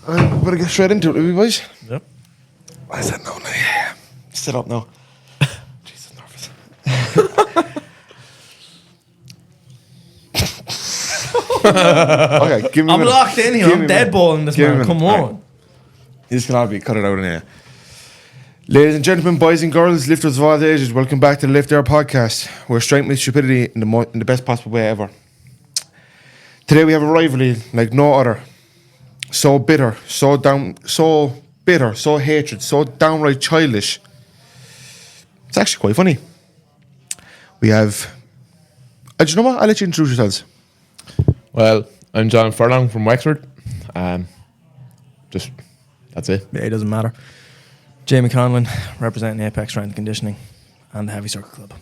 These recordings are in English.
We better get straight into it, will we, boys? Yep. Why is that now? Sit up now. Jesus, nervous. Okay, give me a I'm minute. locked in here. Give I'm me a dead minute. balling this Give me a man. minute. Come All on. right. This can all be cut it out in here. Ladies and gentlemen, boys and girls, lifters of all ages, welcome back to the Lift Air podcast. We're strengthening stupidity in the best possible way ever. Today we have a rivalry like no other. So bitter, so hatred, so downright childish. It's actually quite funny. We have. Do you know what? I'll let you introduce yourselves. Well, I'm Johnathon Furlong from Wexford. Just that's it. Yeah, it doesn't matter. Jamie Conlon, representing Apex Strength and Conditioning and the Heavy Circle Club.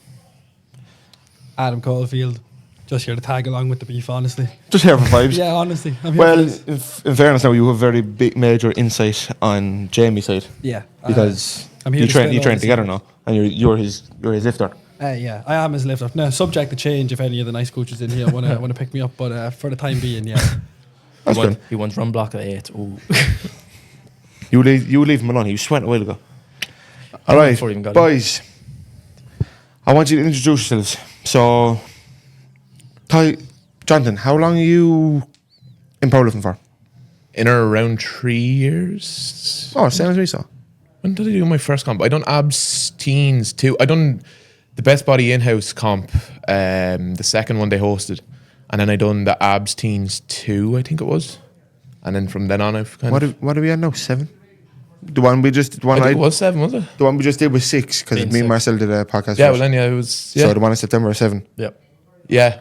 Adam Caulfield, just here to tag along with the beef, honestly. Just here for vibes. Yeah, honestly. I'm here Well, for this. in fairness, now you have very big, major insight on Jamie's side Yeah. because I'm here you to train spend all this together time. now, and you're his lifter. Yeah, I am his lifter. Now, subject to change if any of the nice coaches in here want to pick me up, but for the time being, yeah. That's good. He wants run block at 8. Ooh. You leave him alone. He was sweating a while ago. All right, Before he even got boys. I want you to introduce yourselves. So, Johnathan, how long are you in powerlifting for? In or around 3 years. Oh, same as me, so. When did I do my first comp? I done abs teens too. I done the best body in-house comp, the second one they hosted, and then I done the abs teens 2, I think it was, and then from then on I've kind of. What are we at now? 7? The one we just I think it was 7, was it? the one we just did was 6 because Being me and 6. Marcel did a podcast. Yeah, first. well then it was. So the one in September was 7. Yep. Yeah,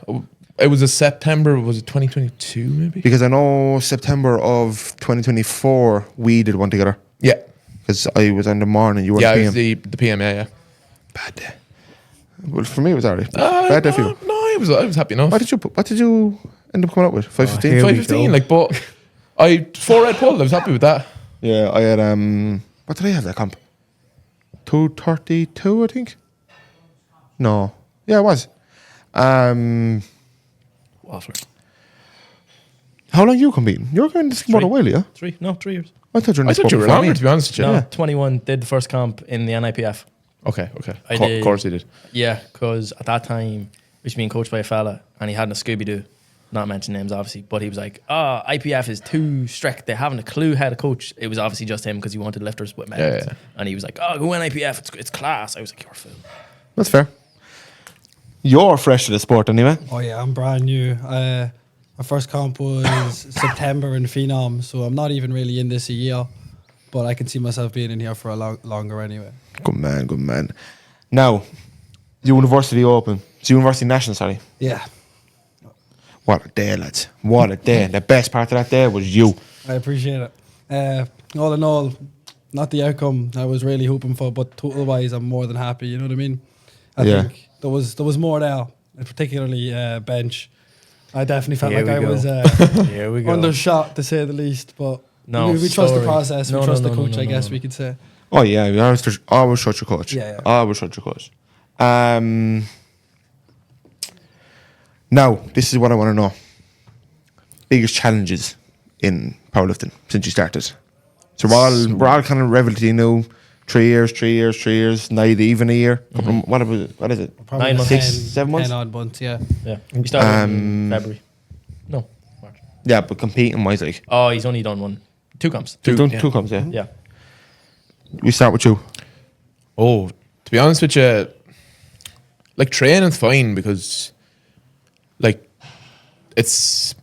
it was a September. Was it 2022 maybe? Because I know September of 2024 we did one together. Yeah, Because I was in the morning, you were yeah, in it the was PM. the PM. Yeah. Bad day. Well, for me it was alright. Bad day for you. No, I was happy enough. What did you end up coming up with? 515? here we 515, go. like, but I 4 red pull. I was happy with that. Yeah, I had what did I have that comp? 232, I think. No, yeah, it was. Waffler. How long you competing? You were going to more than a while, yeah. 3 years. I thought you were. in I the thought sport you were before me. longer, to be honest with you. No, Yeah. 21. Did the first comp in the NIPF. Okay. I Of did. course he did. Yeah, because at that time, we was being coached by a fella and he had a Scooby-Doo. Not mention names, obviously, but he was like, IPF is too strict. They haven't a clue how to coach. It was obviously just him because he wanted lifters with medals. Yeah. And he was like, go in IPF. It's class. I was like, you're a fool. That's fair. You're fresh to the sport anyway. Oh, yeah, I'm brand new. My first comp was September in Phenom, so I'm not even really in this a year, but I can see myself being in here for a longer anyway. Good man. Now, University Open. It's University National, sorry. Yeah, What a day, lads. What a day. The best part of that day was you. I appreciate it. All in all, not the outcome I was really hoping for, but total-wise, I'm more than happy, you know what I mean? I Yeah. think there was more there, particularly bench. I definitely felt Here like we I go. was Here we go. undershot, to say the least, but No, we trust the story. process, No, we trust no, the no, coach, no, I no, guess no. we could say. Oh, yeah. You always trust your coach. Yeah. Always trust your coach. Now, this is what I want to know. Biggest challenges in powerlifting since you started. So we're all kind of relatively new. 3 years, not even a year. What is it? Probably 9 months. 6, 7 months? 10 odd months, yeah. Yeah. We started in February. No, March. Yeah, but competing wise, like. Oh, he's only done 1. 2 comps. You've done yeah. 2 comps, yeah? Yeah. We start with you. Oh, to be honest with you, like training's fine because, like, it's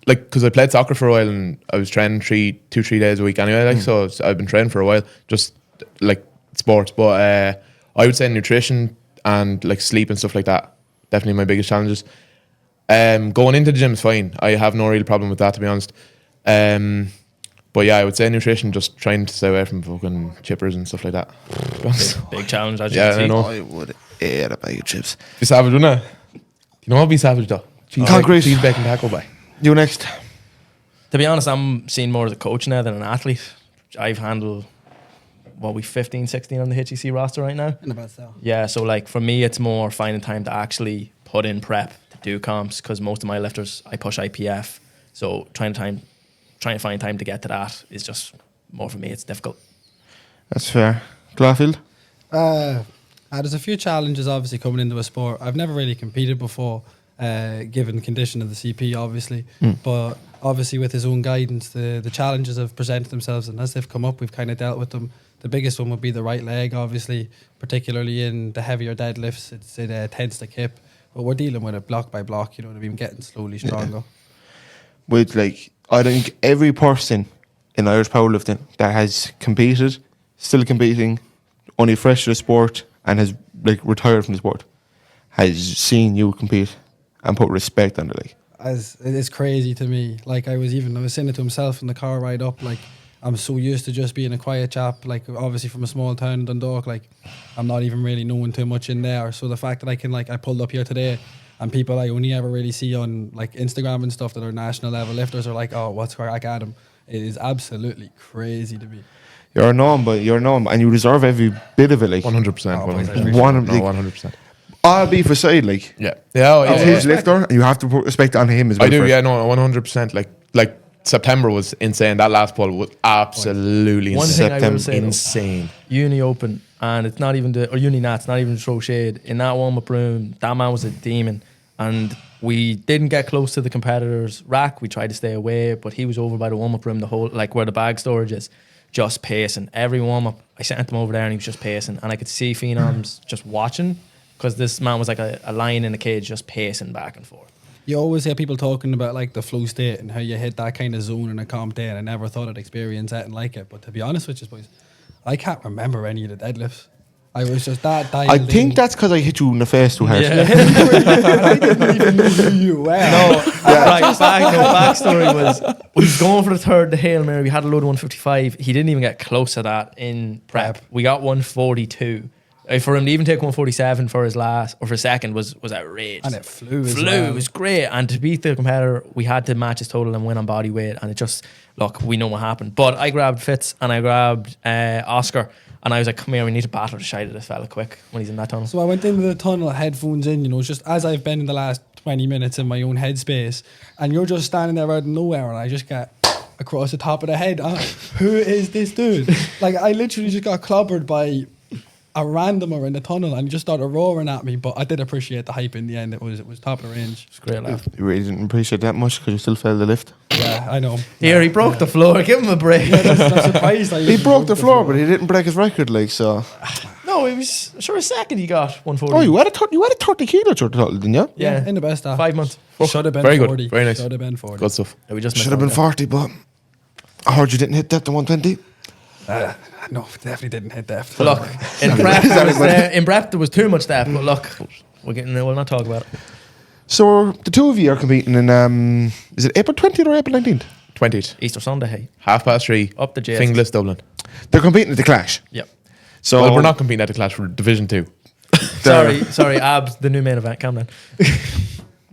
like because I played soccer for a while and I was training 3 days a week anyway. Like so I've been training for a while, just like sports. But I would say nutrition and like sleep and stuff like that definitely my biggest challenges. Going into the gym is fine. I have no real problem with that, to be honest. But yeah, I would say nutrition, just trying to stay away from fucking chippers and stuff like that. To be honest. Big challenge, as you Yeah, can I see. know. I would eat a bag of chips. Be savage, wouldn't it? You know what? Be savage though. Cheese Concrete. Cheese bacon taco by. You next. To be honest, I'm seeing more as a coach now than an athlete. I've handled, 15, 16 on the HEC roster right now? In about so. Yeah, so like for me, it's more finding time to actually put in prep to do comps because most of my lifters, I push IPF. So trying to trying to find time to get to that is just more for me. It's difficult. That's fair. Glafield? There's a few challenges obviously coming into a sport. I've never really competed before, given the condition of the CP, obviously. But obviously, with his own guidance, the challenges have presented themselves, and as they've come up, we've kind of dealt with them. The biggest one would be the right leg, obviously, particularly in the heavier deadlifts. It tends to kip, but we're dealing with it block by block. You know what I mean? Getting slowly stronger. With like, I think every person in Irish powerlifting that has competed, still competing, only fresh to the sport, and has like retired from the sport, has seen you compete and put respect on it. Like, It's crazy to me. Like I was saying it to himself in the car ride up. Like I'm so used to just being a quiet chap. Like obviously from a small town in Dundalk. Like I'm not even really knowing too much in there. So the fact that I pulled up here today, and people I only ever really see on like Instagram and stuff that are national level lifters are like, oh, what's crack Adam? It is absolutely crazy to me. you're known, and you deserve every bit of it. Like 100%. Oh, 100%. I'll be for side. Like, Yeah. Yeah. he's his lifter, and you have to put respect on him as well. I do. first. Yeah. No. 100%. Like September was insane. That last pull was absolutely One insane. thing I will say, though, Insane. Uni Open, and it's not even or Uni Nats, not even to throw shade. In that warm up room, that man was a demon, and we didn't get close to the competitors' rack. We tried to stay away, but he was over by the warm up room, the whole like where the bag storage is, just pacing. Every warm up, I sent him over there, and he was just pacing, and I could see phenoms just watching because this man was like a lion in a cage, just pacing back and forth. You always hear people talking about like the flow state and how you hit that kind of zone in a comp day, and I never thought I'd experience anything like it. But to be honest with you, boys, I can't remember any of the deadlifts. I was just that dialed I think in. that's because I hit you in the face too hard. I didn't even know who you were. Backstory was we was going for the third, the Hail Mary. We had a load of 155. He didn't even get close to that in prep. We got 142. For him to even take 147 for his last or for second was outrageous. And it flew as Flew. well. It was great. And to beat the competitor, we had to match his total and win on body weight. And it just, look, we know what happened. But I grabbed Fitz and I grabbed Oscar. And I was like, come here, we need to battle the shite of this fella quick when he's in that tunnel. So I went into the tunnel, headphones in, just as I've been in the last 20 minutes in my own headspace. And you're just standing there out of nowhere, and I just get across the top of the head. Who is this dude? Like, I literally just got clobbered by a randomer in the tunnel, and he just started roaring at me. But I did appreciate the hype in the end. It was top of the range. It's a great laugh. You really didn't appreciate that much because you still failed the lift. Yeah, I know. Here, he broke the floor. Give him a break. Yeah, I'm surprised. He broke the floor, but he didn't break his record. Like, so. No, it was sure a second he got 140. Oh, you had a 30 kilo total, didn't you? Yeah. in the best half. 5 months. Should have been Very good. 40. Very nice. Should have been 40. Good stuff. Yeah, we just Should have been 40, but I heard you didn't hit that to 120. No, definitely didn't hit that. Look, in prep there was too much depth, but look, we'll not talk about it. So the two of you are competing in, is it April 20th or April 19th? 20th. Easter Sunday, hey. 3:30. Up the JS. Finglas, Dublin. They're competing at the Clash. Yep. So Well, we're not competing at the Clash for Division 2. Sorry, Abs, the new main event. Calm down.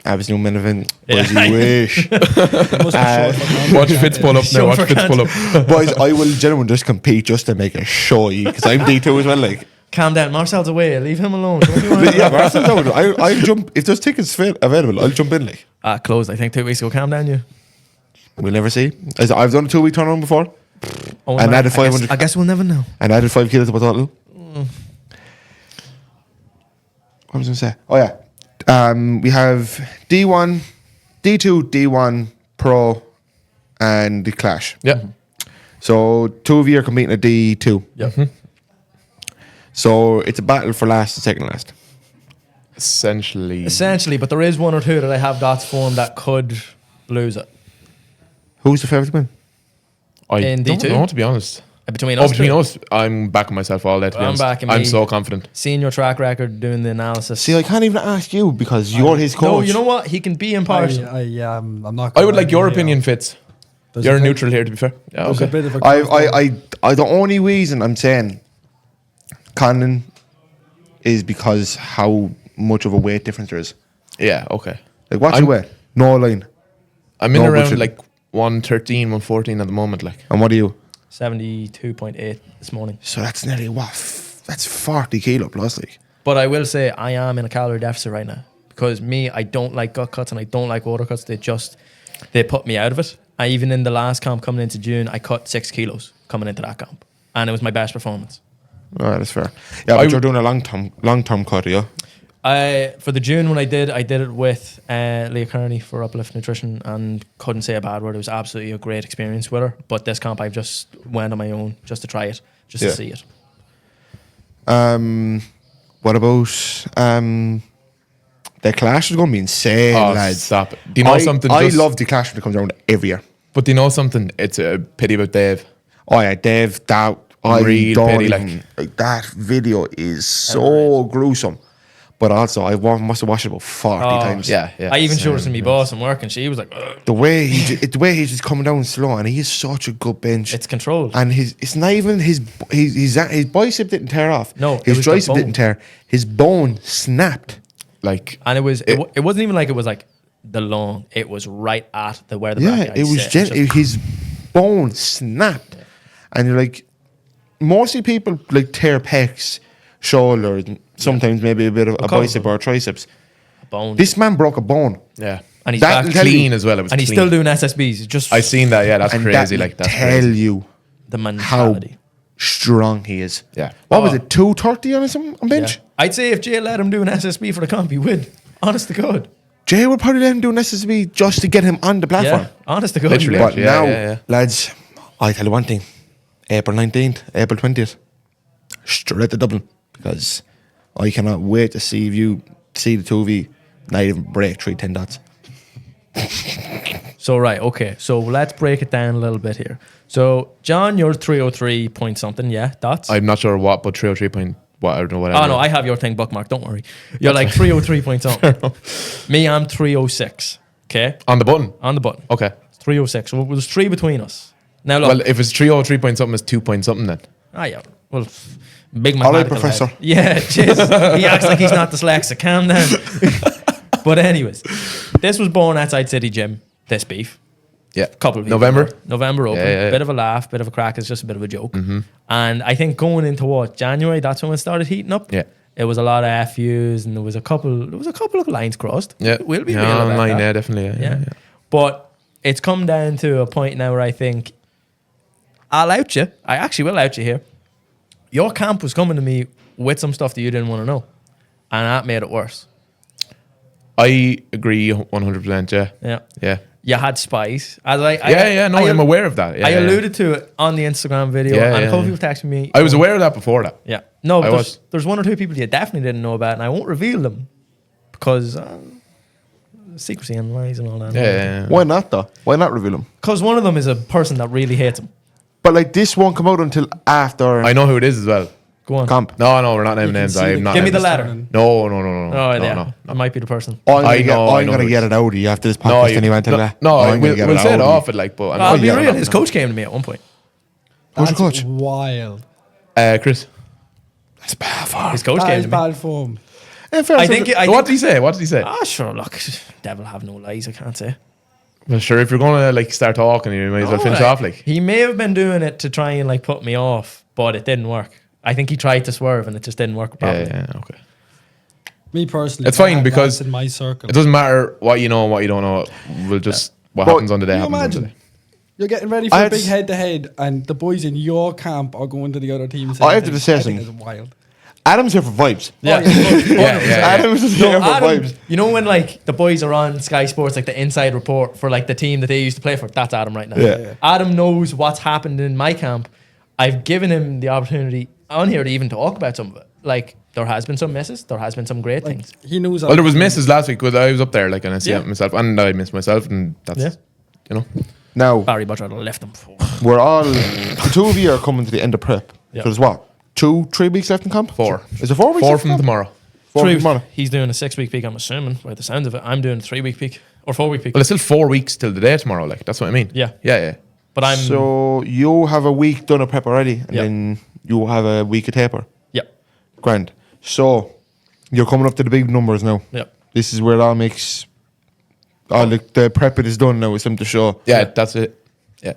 I was new main event. Boys, you wish. Watch Fitz pull up now. Watch Fitz pull up. Boys, I will genuinely just compete just to make a show because I'm D2 as well. Like, Calm down. Marcel's away. Leave him alone. Don't be worried. yeah, but I'll jump if there's tickets available. I'll jump in. Like, Closed, I think, 2 weeks ago. Calm down, you. we'll never see. As I've done a 2 week turnaround before, Oh, and man, added 500. I guess we'll never know. And added 5 kilos to my total. What was I going to say? Oh yeah, we have D1, D2, D1 Pro, and the Clash. Yeah. So 2 of you are competing at D2. Yep. So it's a battle for last and second last. Essentially, but there is 1 or 2 that I have dots formed that could lose it. Who's the favourite to win? I In don't D2? know, to be honest. Between us, Between two. us, I'm backing myself all day, to be I'm honest. backing I'm me. so confident. Seeing your track record, doing the analysis. See, I can't even ask you because you're his coach. No, you know what? He can be impartial. I'm not. I would like your opinion, Fitz. You're neutral here, to be fair. Yeah, There's a okay. bit of a I the only reason I'm saying Conlon is because how much of a weight difference there is. Yeah, okay. Like, what's your weight? No line. I'm in No, around but like 113, 114 at the moment. Like, And what are you? 72.8 this morning. So that's nearly what? That's 40 kilo plus. Like, But I will say I am in a calorie deficit right now because I don't like gut cuts and I don't like water cuts. They put me out of it. even in the last camp coming into June, I cut 6 kilos coming into that camp, and it was my best performance. Oh, that's fair. Yeah, but you're doing a long-term cut, yeah? For the June when I did it with Leah Kearney for Uplift Nutrition, and couldn't say a bad word. It was absolutely a great experience with her. But this camp, I've just went on my own just to try it, just to see it. What about the Clash is going to be insane, lads. Stop it. Do you know something? I love the Clash when it comes around every year. But do you know something? It's a pity about Dave. Oh yeah, Dave, that I Real don't pity, even, like that video is so gruesome. But also, I must have watched it about 40 times. Yeah. I even showed it to my boss and work, and she was like, "Ugh." The way he's just coming down slow, and he is such a good bench. It's controlled. And it's not even his bicep didn't tear off. No, it his was the tricep bone. didn't tear. His bone snapped. Like, And it wasn't even like it was like the long. It was right at where the brachial It was sit. his bone snapped, and you're like, mostly people like tear pecs, shoulders, and sometimes maybe a bit of a bicep or a triceps. A bone. This man broke a bone. yeah. And he's That'll back tell you- Clean as well. It was and he's clean. still doing SSBs. Just I seen that. Yeah, that's And crazy. that Like, that's tell crazy. you the how mentality. strong he is. Yeah. What was it? 230 on bench. Yeah. I'd say if Jay let him do an SSB for the comp, he would. Honest to God. Jay would probably let him do an SSB just to get him on the platform. Yeah. Honest to God. Literally. But Yeah, now, yeah. lads, I tell you one thing: April 19th, April 20th, straight to Dublin, because I cannot wait to see the two of you not even break 310 dots. So, right, okay. So, let's break it down a little bit here. So, John, you're 303 point something, yeah? Dots? I'm not sure what, but 303 point. What, I don't know what. Oh, no, I have your thing bookmarked. Don't worry. You're like 303 point something. Me, I'm 306. Okay? On the button. On the button. Okay. It's 306. So, there's 3 between us. Now, look. Well, if it's 303 point something, it's 2 point something then. Yeah. Well, big All right, mathematical Professor. head. Yeah, jeez. He acts like he's not dyslexic. Calm down. But anyways, this was born outside City Gym, this beef. Yeah. Couple of people. November open. Yeah. Bit of a laugh, bit of a crack. It's just a bit of a joke. And I think going into January, that's when it started heating up. Yeah. It was a lot of FUs, and there was a couple of lines crossed. Yeah. We'll be yeah, real about online, that. yeah, definitely. Yeah. But it's come down to a point now where I think I'll out you. I actually will out you here. Your camp was coming to me with some stuff that you didn't want to know, and that made it worse. I agree 100%. Yeah. Yeah. You had spies. I'm aware of that. Yeah, I yeah. alluded to it on the Instagram video, Yeah, and a couple yeah. people texted me. I was aware of that before that. Yeah. No, I was. there's 1 or 2 people you definitely didn't know about, and I won't reveal them because secrecy and lies and all that. Yeah. Why not, though? Why not reveal him? Because one of them is a person that really hates him. But like this won't come out until after I know who it is as well. Go on. camp. No, we're not naming You can names. see I'm the- not. Give me naming the names. letter. No. Oh, yeah. No. It might be the person. I'm I know gonna who get it it out of you after this No, podcast anyway. Until that. no, I'm gonna we'll say it out of off you. it like, but I'll be yeah, real. no, His coach came to me at one point. Who's your That's coach? wild. Chris. That's bad for His coach That came is to me. bad form. I think. What did he say? What did he say? Ah, sure. Look, devil have no lies. I can't say. Well, sure. If you're gonna like start talking, you might as well finish off. Like, he may have been doing it to try and like put me off, but it didn't work. I think he tried to swerve and it just didn't work properly. yeah, okay. Me personally, It's fine I have because lads in my circle. It doesn't matter what you know and what you don't know. We'll just what But happens on the day Can you happens on the imagine? day. You're getting ready for I a had big to- head-to-head, and the boys in your camp are going to the other team. I have to say something. It's wild. Adam's here for vibes. Yeah. Adam's here for Adam, vibes. you know when like the boys are on Sky Sports, like the inside report for like the team that they used to play for? That's Adam right now. Yeah. Adam knows what's happened in my camp. I've given him the opportunity on here to even talk about some of it. Like there has been some misses, there has been some great Like things. he knows. Well, there was misses last week because I was up there, like, and I see Yeah. it myself, and I missed myself, and that's Yeah. you know. Now Barry Butcher had left him. we're all the two of you are coming to the end of prep. Yeah. So there's what 3 weeks left in camp? 4. Is it 4 weeks? Four left in from camp? tomorrow. 4 from tomorrow. He's doing a 6-week peak, I'm assuming, by the sound of it. I'm doing a 3-week peak or 4-week peak. Well, it's still 4 weeks till the day tomorrow. Like, that's what I mean. Yeah. Yeah. But I'm So you have a week done of prep already, and Yeah. then you have a week of taper. yeah. Grand. So you're coming up to the big numbers now. Yeah. This is where it all makes. All the prep it is done now. It's time to show. Yeah, that's it. Yeah.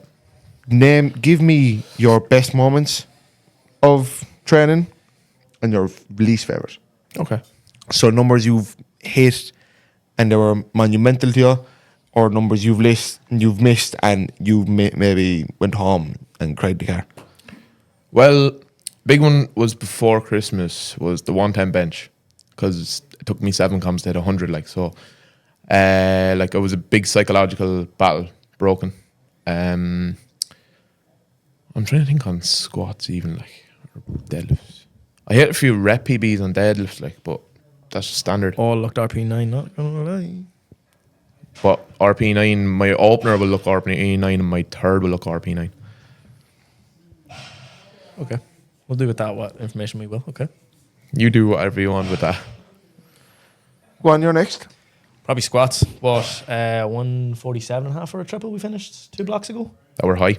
Give me your best moments of training and your least favorite. Okay. So numbers you've hit and they were monumental to you, or numbers you've missed, and you maybe went home and cried in the car? Well, big one was before Christmas was the 110 bench, because it took me 7 comps to hit 100. Like so, like it was a big psychological battle. Broken. I'm trying to think on squats even, like, or deadlifts. I hit a few rep PBs on deadlifts, like, but that's just standard. All looked RP9, not gonna lie. But RP9, my opener will look RP9 and my third will look RP9. Okay. We'll do with that what information we will. Okay. You do whatever you want with that. Go on, you're next. Probably squats. What? 147.5 for a triple we finished 2 blocks ago. That were high.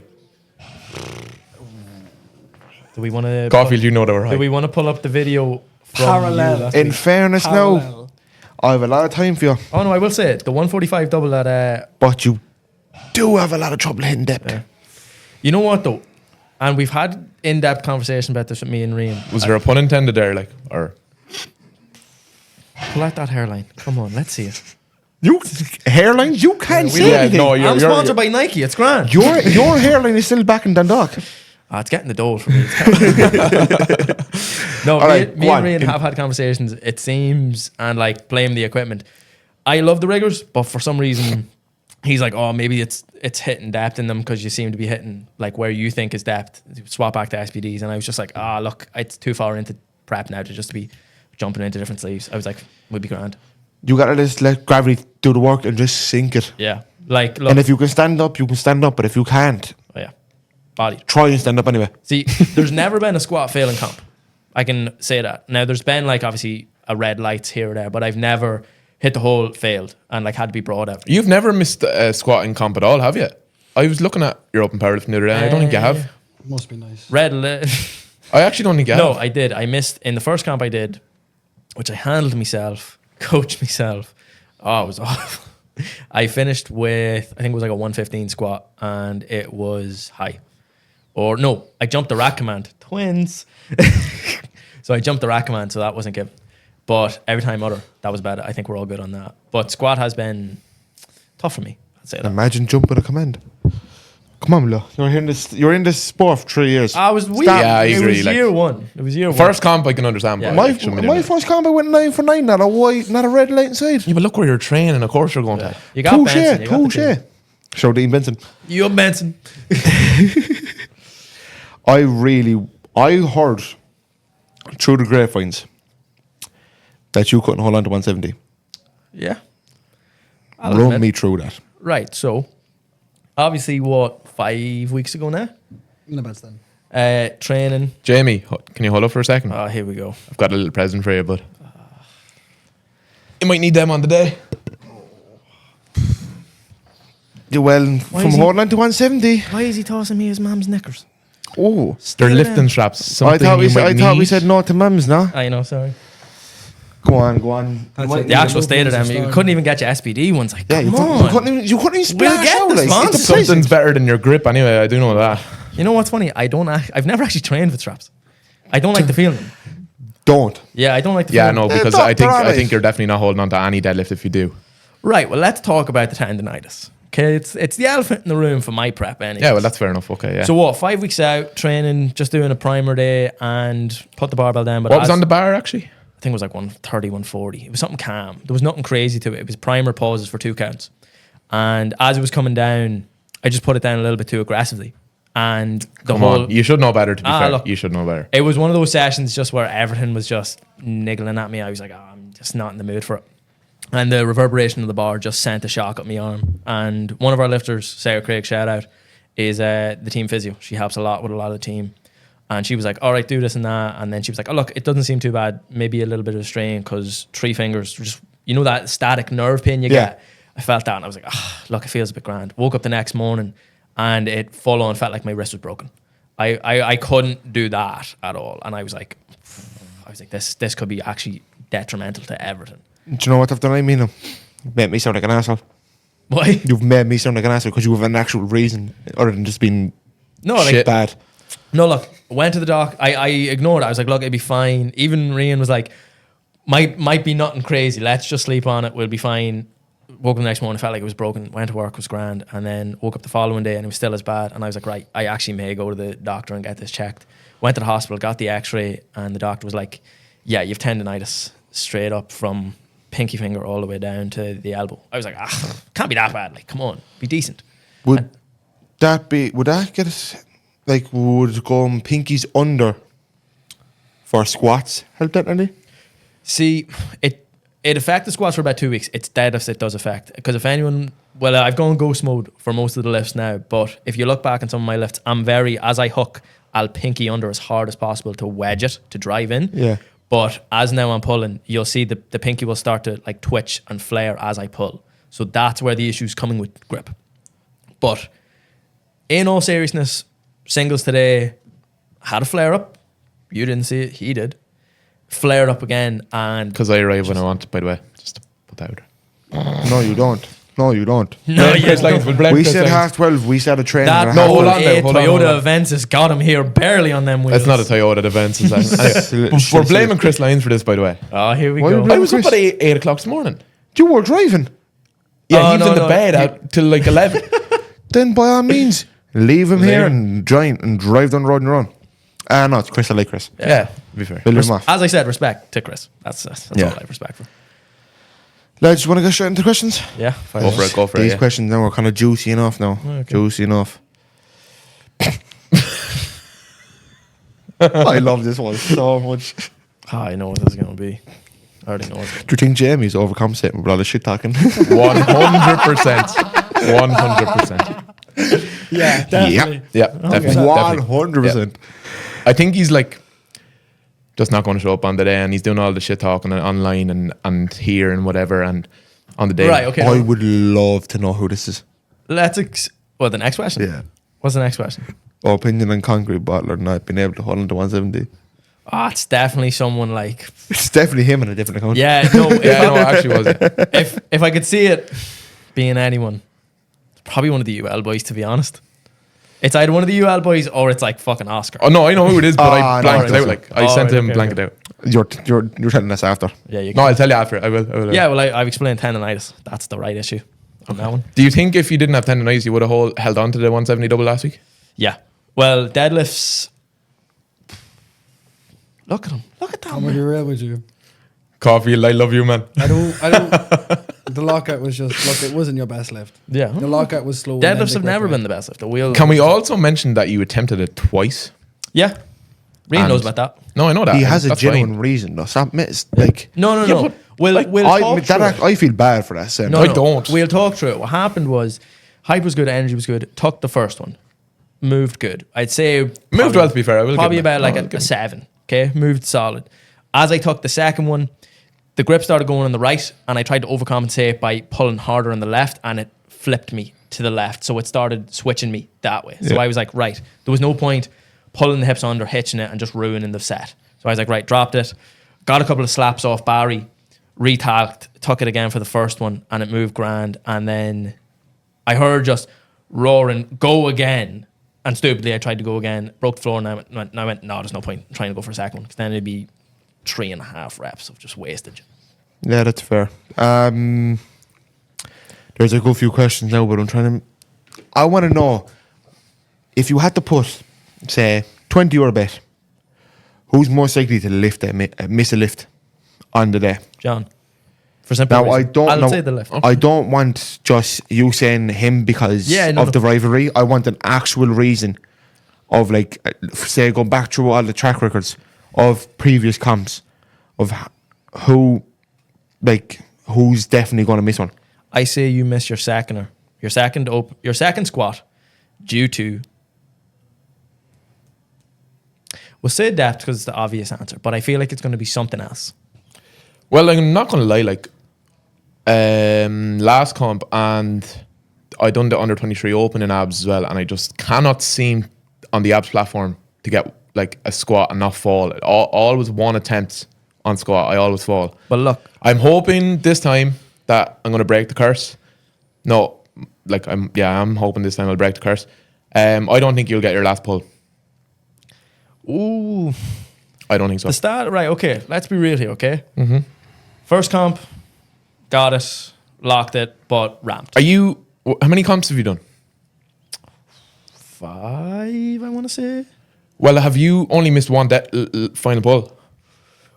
Do we want to... Caulfield, you know that were high. Do we want to pull up the video from Parallel. you last In week? fairness, now, I have a lot of time for you, Oh, no, I will say it. The 145 double at... but you do have a lot of trouble hitting depth. Yeah. You know what, though? And we've had in-depth conversation about this with me and Rian. Was there a pun intended there, like, or... Pull out that hairline. Come on, let's see it. You hairlines, you can't we say don't- anything. no, I'm sponsored by Nike. It's grand. Your hairline is still back in Dundalk. It's getting the dole for me. No, All right, me go and on. Rian have had conversations, it seems, and like blame the equipment. I love the riggers, but for some reason, he's like, oh, maybe it's hitting depth in them because you seem to be hitting like where you think is depth. Swap back to SPDs. And I was just like, look, it's too far into prep now to just be jumping into different sleeves. I was like, would be grand. You gotta just let gravity do the work and just sink it. Yeah. Like, look. And if you can stand up, you can stand up. But if you can't, Oh, yeah. Body. try and stand up anyway. See, there's never been a squat fail in comp. I can say that. Now, there's been like obviously a red lights here or there, but I've never hit the hole, failed, and like had to be brought out. You've never missed a squat in comp at all, have you? I was looking at your open powerlifting the other day, and I don't think you have. Must be nice. Red I actually don't think you No, have. I did. I missed in the first comp I did, which I handled myself, coached myself. Oh, it was awful. I finished with, I think it was like a 115 squat, and it was high. Or no, I jumped the rack command. Twins. So I jumped the rack command, so that wasn't given. But every time other, that was bad. I think we're all good on that. But squat has been tough for me. I'd say that. Imagine jumping a command. Come on, Lo. You're in this sport for 3 years. I was weak. Yeah, I agree, It was like- year one. It was year one. First comp I can understand. Yeah. but my like, shouldn't be my doing that. first combo went 9 for 9. Not a white, not a red light inside. Yeah, but look where you're training. Of course you're going to. You got Benson. You got the Touche. team. Show Dean Benson. You up Benson. I heard through the grapevines that you couldn't hold on to 170. Yeah. I'll Run admit. me through that. Right, so obviously, 5 weeks ago now? In the beds then. Training. Jamie, can you hold up for a second? Oh, here we go. I've got a little present for you, but you might need them on the day. Yeah, well, Why from is he- holding on to 170. Why is he tossing me his mum's knickers? Oh, They're Still lifting them. straps. I Something thought we you said, might I thought we need. said no to mums, no? I know, sorry. Go on. That's it. The actual the state of them, movements you are couldn't even get your SPD ones. Like, Yeah, come you on. couldn't even splash get out. the Like, it's sponsor. a present. Something's better than your grip anyway. I do know that. You know what's funny? I've never actually trained with straps. I don't like the feeling. Don't. Yeah, I don't like the Yeah, feeling. no, because they're I think alright. you're definitely not holding on to any deadlift if you do. Right, well, let's talk about the tendonitis. Okay, it's the elephant in the room for my prep anyway. Yeah, well, that's fair enough. Okay, yeah. So what, 5 weeks out, training, just doing a primer day and put the barbell down. But what was as- on the bar actually? I think it was like 130, 140. It was something calm. There was nothing crazy to it. It was primer pauses for 2 counts. And as it was coming down, I just put it down a little bit too aggressively. And the Come whole... on, you should know better. To be fair, look. you should know better. It was one of those sessions just where everything was just niggling at me. I was like, I'm just not in the mood for it. And the reverberation of the bar just sent a shock at my arm. And one of our lifters, Sarah Craig, shout out, is the team physio. She helps a lot with a lot of the team. And she was like, all right, do this and that. And then she was like, oh, look, it doesn't seem too bad. Maybe a little bit of a strain because 3 fingers, just, you know, that static nerve pain you get. I felt that and I was like, look, it feels a bit grand. Woke up the next morning and it full on felt like my wrist was broken. I couldn't do that at all. And I was like, this could be actually detrimental to everything. Do you know what I've done? I mean, you've made me sound like an asshole. Why? You've made me sound like an asshole because you have an actual reason other than just being No, like, Shit. bad. no, look, went to the doc. I ignored it. I was like, look, it'd be fine. Even Rian was like, might be nothing crazy. Let's just sleep on it. We'll be fine. woke up the next morning, felt like it was broken, went to work, was grand, and then woke up the following day and it was still as bad. And I was like, right, I actually may go to the doctor and get this checked. Went to the hospital, got the x-ray, and the doctor was like, yeah, you've tendonitis straight up from pinky finger all the way down to the elbow. I was like, can't be that bad. Like, come on, be decent. Would that get us, like, would it go on pinkies under for squats? Help that any? See, it affected squats for about 2 weeks. It's deadlifts it does affect. Because if anyone, well, I've gone ghost mode for most of the lifts now, but if you look back on some of my lifts, as I hook, I'll pinky under as hard as possible to wedge it, to drive in. Yeah. But as now I'm pulling, you'll see the pinky will start to like twitch and flare as I pull. So that's where the issue's coming with grip. But in all seriousness, singles today had a flare up. You didn't see it, he did. Flared up again, and Because I arrive when I want, by the way. Just to put that out there. No, you don't. no, Blame you Chris Lyons, we'll blame We Chris said Lyons. 12:30. We started training. that at No, hold 12:30. on there, hold on, Toyota hold on. events has got him here barely on them wheels. It's not a Toyota event. Anyway, we're blaming Chris Lyons for this, by the way. Oh, here we Why go. you blame- I was up Chris? at 8 o'clock this morning. You were driving. Yeah, Oh, he was no, in the no, bed you- out till like 11. Then by all means, leave him Leave here him. and drive down the road on your own. No, it's Chris. I like Chris. Yeah, to be fair. Build him off. As I said, respect to Chris. That's Yeah. all I have respect for. Lads, you want to go straight into questions? Yeah, Go for it, go for it. These Yeah. questions now are kind of juicy enough now. Okay. Juicy enough. I love this one so much. I know what this is going to be. I already know what. Do you think Jamie's overcompensating with all the shit talking? 100%. 100%. Yeah, definitely. Yeah, definitely. 100%. I think he's like just not going to show up on the day, and he's doing all the shit talking online and here and whatever, and on the day. Right, okay. I would love to know who this is. The next question? Yeah. What's the next question? Opinion on concrete bottler not being able to hold on to 170. Oh, it's definitely someone like. It's definitely him in a different account. Yeah, no. Yeah, no, actually was it. If I could see it being anyone, it's probably one of the UL boys, to be honest. It's either one of the UL boys or it's like fucking Oscar. Oh no, I know who it is, but I no, blanked it that's out. Like I Oh, sent right, him okay, blank okay. it out. You're telling us after. Yeah, you No, can. I'll tell you after. I will. Yeah, well, I've explained tendonitis. That's the right issue on that one. Do you think if you didn't have tendonitis, you would have held on to the 170 double last week? Yeah. Well, deadlifts. Look at him. Look at that. I'm gonna be Man. real with you. Coffee, I love you, man. I don't. The lockout was just look. It wasn't your best lift. Yeah. The lockout was slow. and then Deadlifts the have grip never went. been the best lift. The wheel. Can we also mention that you attempted it twice? Yeah. Reed And- knows about that. No, I know that. He has a That's genuine fine. reason though. Stop, it's like No. Yeah, but, We'll like, we'll talk through it. I feel bad for that. Sam. No, I no. don't. We'll talk through it. What happened was, height was good, energy was good. Tucked the first one, moved good. I'd say Moved well, to be fair. I will probably give him about that. like No, I'll a give him- 7. Okay, moved solid. As I took the second one, the grip started going on the right, and I tried to overcompensate by pulling harder on the left, and it flipped me to the left. So it started switching me that way. So Yeah. I was like, right, there was no point pulling the hips under, hitching it, and just ruining the set. So I was like, right, dropped it, got a couple of slaps off Barry, retalked, took it again for the first one, and it moved grand. And then I heard just roaring, go again. And stupidly, I tried to go again, broke the floor, and I went, no, there's no point in trying to go for a second one, because then it'd be 3.5 reps of just wastage. Yeah, that's fair. There's a good few questions now, but I want to know if you had to put, say, €20 bet, who's most likely to miss a lift on the day? John, for simple Now, reason. I'll say the lift. I don't want just you saying him because of the rivalry. I want an actual reason of, like, say, going back through all the track records of previous comps of who's definitely going to miss one. I say you miss your second squat due to. We'll say depth because it's the obvious answer, but I feel like it's going to be something else. Well, I'm not going to lie. Like, last comp, and I done the under 23 open in abs as well, and I just cannot seem on the abs platform to get like a squat and not fall. Always one attempt on squat, I always fall. But look, I'm hoping this time that I'm going to break the curse. No, like I'm hoping this time I'll break the curse. I don't think you'll get your last pull. ooh, I don't think so. the start, right? Okay, let's be real here. Okay, Mm-hmm. first comp, got it, locked it, but ramped. How many comps have you done? 5, I want to say. Well, have you only missed one final pull?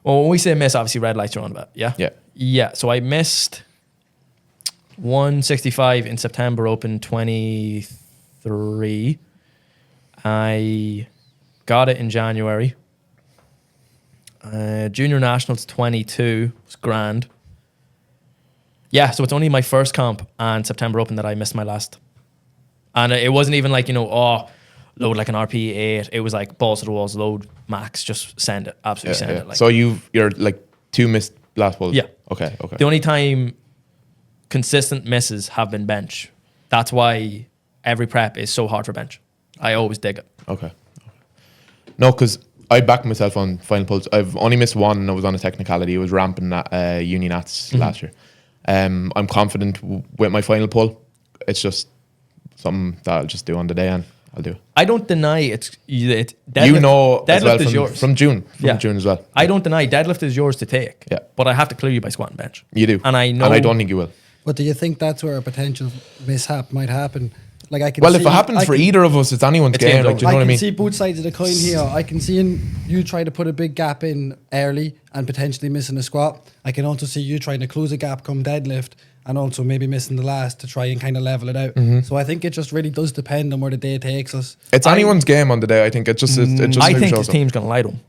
Well, when we say miss, obviously red lights are on about. Yeah. Yeah. Yeah. So I missed 165 in September Open 23. I got it in January. Junior Nationals 22 was grand. Yeah, so it's only my first comp and September Open that I missed my last. And it wasn't even like, load like an RP 8. It was like balls to the walls, load max, just send it. Absolutely send it. Like. So you're like 2 missed last pulls? Yeah. Okay. The only time consistent misses have been bench. That's why every prep is so hard for bench. I always dig it. Okay. No, because I backed myself on final pulls. I've only missed one and I was on a technicality. It was ramping at Uni Nats last year. I'm confident with my final pull. It's just something that I'll just do on the day and I'll do it. I don't deny it's deadlift, deadlift as well is yours. from June. June as well. I don't deny deadlift is yours to take. Yeah. But I have to clear you by squat and bench. You do. And I know. And I don't think you will. But do you think that's where a potential mishap might happen? Like I can. Well, see, if it happens for either of us, it's anyone's It's game. game Like, do you know what I can mean? see both sides of the coin here. I can see you try to put a big gap in early and potentially missing a squat. I can also see you trying to close a gap come deadlift and also maybe missing the last to try and kind of level it out. So I think it just really does depend on where the day takes us. It's anyone's game on the day. I think it just I think shows this up. team's going to lie to him.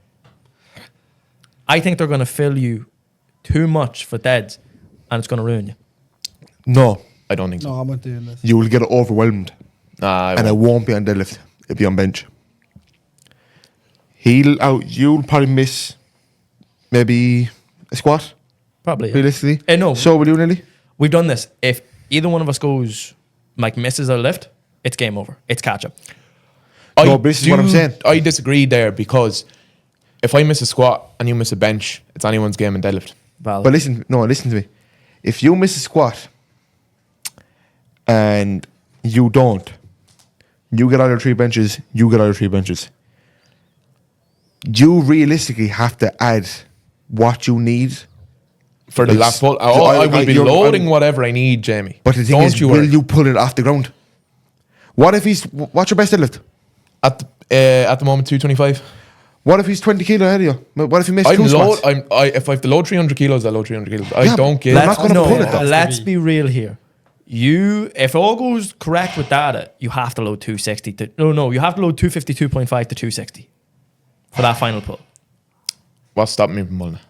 I think they're going to fill you too much for deads and it's going to ruin you. No, I don't think so. No, I'm not doing this. you will get overwhelmed. Nah, It won't be on deadlift. It'll be on bench. You'll probably miss maybe a squat, Probably. Yeah. realistically. No. So will you, Nelly? We've done this. If either one of us goes, like misses a lift, it's game over. It's catch up. No, but this is what I'm saying. I disagree there because if I miss a squat and you miss a bench, it's anyone's game in deadlift. Valid. But listen to me. If you miss a squat and you don't, you get out of 3 benches, you get out of 3 benches. You realistically have to add what you need. For the Like, last pull, I I will be you're- loading whatever I need, Jamie. But the thing Don't is, you will worry. you pull it off the ground? What's your best deadlift? At the moment, 225. What if he's 20 kilo ahead of you? What if he missed I 2 load. squats? If I have to load 300 kilos, I load 300 kilos. I Yeah, don't give. but not gonna pull it, though. Let's be real here. If all goes correct with data, you have to load 260. You have to load 252.5 to 260 for that final pull. What's stopping me from pulling it?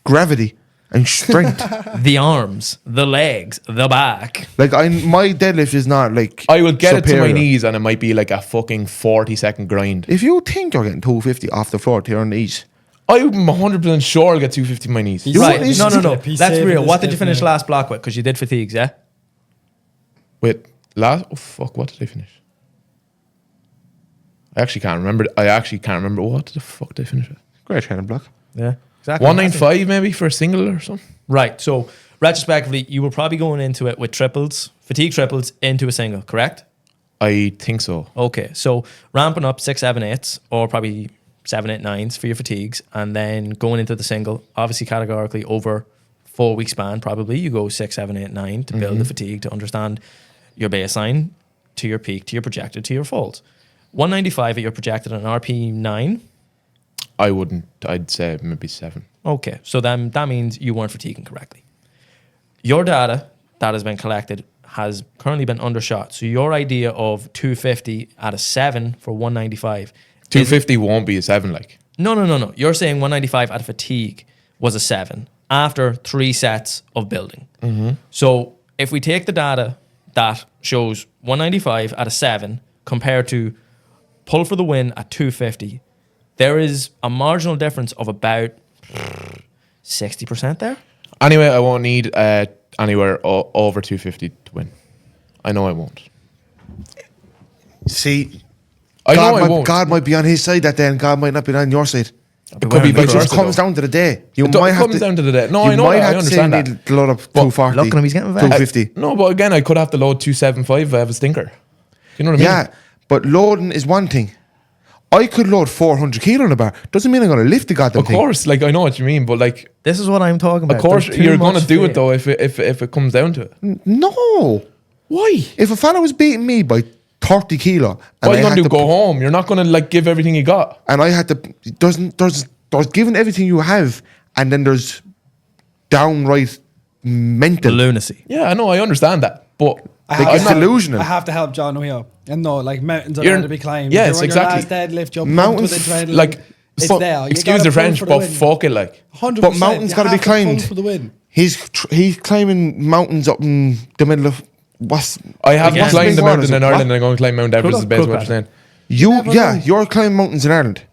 Gravity and strength. The arms, the legs, the back. Like my deadlift is not like I will get it to my superior. knees, and it might be like a fucking 40-second grind. If you think you're getting 250 off the floor to your knees, I'm 100% sure I'll get 250 to my knees. You Right. want these No. to be That's saving real. this What did you finish definitely. last block with? Because you did fatigues, yeah? Wait, last? Oh fuck! What did I finish? I actually can't remember. What the fuck did I finish with? great training block. Yeah. Exactly. 195 maybe for a single or something. Right. So, retrospectively, you were probably going into it with fatigue triples into a single, correct? I think so. Okay. So, ramping up 6, 7, 8s, or probably 7, 8, 9s for your fatigues, and then going into the single, obviously categorically over 4 week span, probably you go 6, 7, 8, 9 to build the fatigue, to understand your baseline to your peak, to your projected, to your folds. 195 at your projected on RP 9. I wouldn't. I'd say maybe 7. Okay, so then that means you weren't fatiguing correctly. Your data that has been collected has currently been undershot. So your idea of 250 at a 7 for 195. 250 won't be a 7 like. No. You're saying 195 at a fatigue was a 7 after 3 sets of building. So if we take the data that shows 195 at a 7 compared to pull for the win at 250, there is a marginal difference of about 60% there. Anyway, I won't need anywhere over 250 to win. I know I won't. See, I know I won't. God might be on his side that day, and God might not be on your side. It could be It vice just versa, comes though. down to the day. You It might have comes down to the day. No, you I know might that. I have to say understand that. need to load up 240, look at him, he's getting vexed. 250. No, but again, I could have to load 275 if I have a stinker. You know what I mean? Yeah, but loading is one thing. I could load 400 kilo on a bar. Doesn't mean I'm going to lift the goddamn Of thing. course, like I know what you mean, but like, This is what I'm talking about. of course, There's too you're going to much do it fear. though if it comes down to it. No. Why? If a fella was beating me by 30 kilo, and What are I you going had to do? to Go home? You're not going to like give everything you got. and I had to, there's giving everything you have, and then there's downright mental. Lunacy. Yeah, I know. I understand that, but It's delusional. I have to help John here. And no, like mountains are You're- there to be climbed. yes, You're on exactly. Your last deadlift, you're Mountains, pumped with adrenaline. like, it's fuck, there. You excuse gotta the pull French, for but win. fuck it, like. 100%. But mountains You got to be have pull climbed. for the win. He's climbing mountains up in the middle of what's. I haven't Again. climbed the Big mountain waters, in what? Ireland, and I'm going to climb Mount Everest. Is basically what you're saying. never know. You're climbing mountains in Ireland.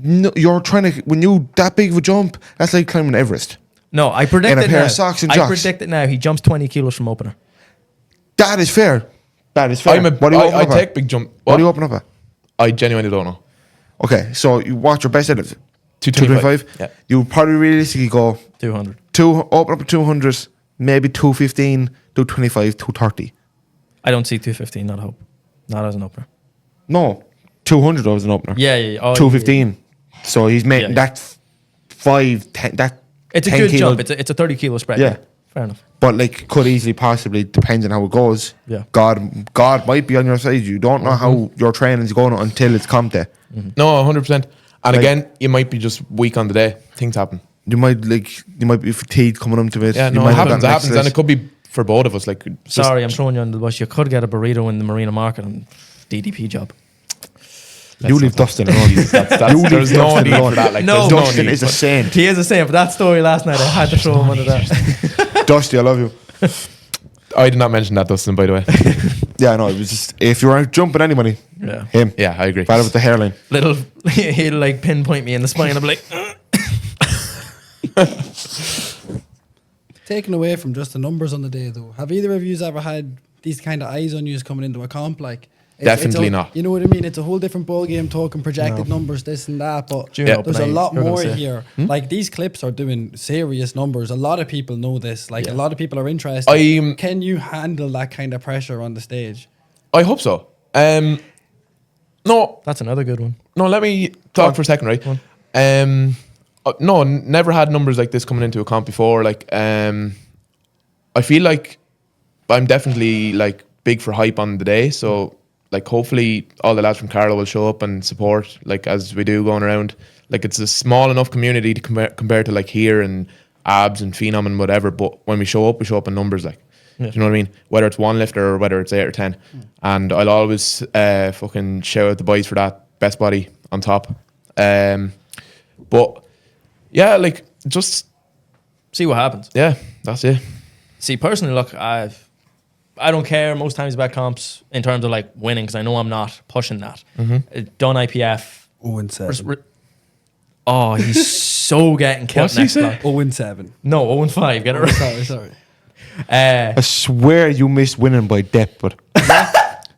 No, you're trying to when you that big of a jump. That's like climbing Everest. No, I predict In a it pair now. of socks and I jocks. predict it now. He jumps 20 kilos from opener. That is fair. That is fair. I What do you open I up take at? big jump. What do you open up at? I genuinely don't know. Okay, so you watch your best deadlift. 225. Yeah. You would probably realistically go 200. open up at 200, maybe 215, 225, 230. I don't see 215, not a hope. Not as an opener. No, 200 was an opener. Yeah. Oh, 215. So he's making Yeah. that 5, 10, that It's a 10 good kilo. jump. It's a 30 kilo spread. Yeah. Fair enough. But like could easily possibly depends on how it goes. Yeah. God might be on your side. You don't know how your training's going until it's comp day. No, 100%. And Like- again, you might be just weak on the day. Things happen. You might be fatigued coming up to it. Yeah, You no, might it have happens. that It next happens, and list. it could be for both of us. Like, it's just- Sorry, I'm throwing you under the bus. You could get a burrito in the Marina Market and DDP job. You leave Dustin alone. that's, You leave there's no Dustin need alone. for that. Like, No. there's no Dustin need. is a saint. He is a saint, but that story last night, I had to throw him under that. Dusty, I love you. I did not mention that, Dustin, by the way. Yeah, no, it was just if you were jumping anybody, Yeah. him. Yeah, I agree. Fella with the hairline. Little, he'll like pinpoint me in the spine. I'll be like, Taken away from just the numbers on the day, though. Have either of you ever had these kind of eyes on you coming into a comp? Like, Definitely a- not. You know what I mean? It's a whole different ball game, talking projected numbers, this and that. But June Yeah. open there's a eye, lot you're gonna more say. here. Like these clips are doing serious numbers. A lot of people know this. Like Yeah. a lot of people are interested. I'm- Can you handle that kind of pressure on the stage? I hope so. No, that's another good one. no. Let me talk for a second, right? No, never had numbers like this coming into a comp before. Like, I feel like I'm definitely like big for hype on the day. So, like, hopefully all the lads from Carlow will show up and support, like as we do going around. Like, it's a small enough community to compare to like here and Abs and Phenom and whatever. But when we show up in numbers. Like, do you know what I mean? Whether it's one lifter or whether it's 8 or 10. And I'll always fucking shout out the boys for that. Best body on top. But yeah, like, just, See what happens. yeah, that's it. See, personally, look, I don't care most times about comps in terms of like winning because I know I'm not pushing that. Done IPF. 0-7. Oh, he's so getting killed What's he next say? block. 0-7. No, 0-5. Get it right. Sorry. I swear you missed winning by depth, but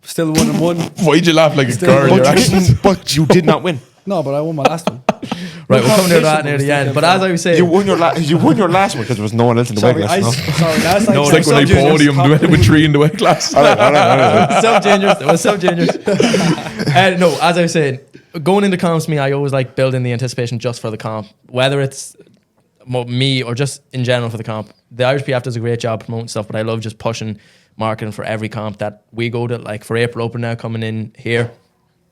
Still 1-1. Why'd you laugh like a Still girl? good. You're actually- but you did not win. No, but I won my last one. Right, we'll come to that competition, near but the end. still But as I was saying, You won your last one because there was no one else in the Sorry, weight class. No? sorry, last night. No, It's like when I podiumed with 3 in the weight class. All right. so dangerous. It was so dangerous. No, as I was saying, going into comps, I always like building the anticipation just for the comp, whether it's me or just in general for the comp. The Irish PF does a great job promoting stuff, but I love just pushing marketing for every comp that we go to. Like for April Open now coming in here,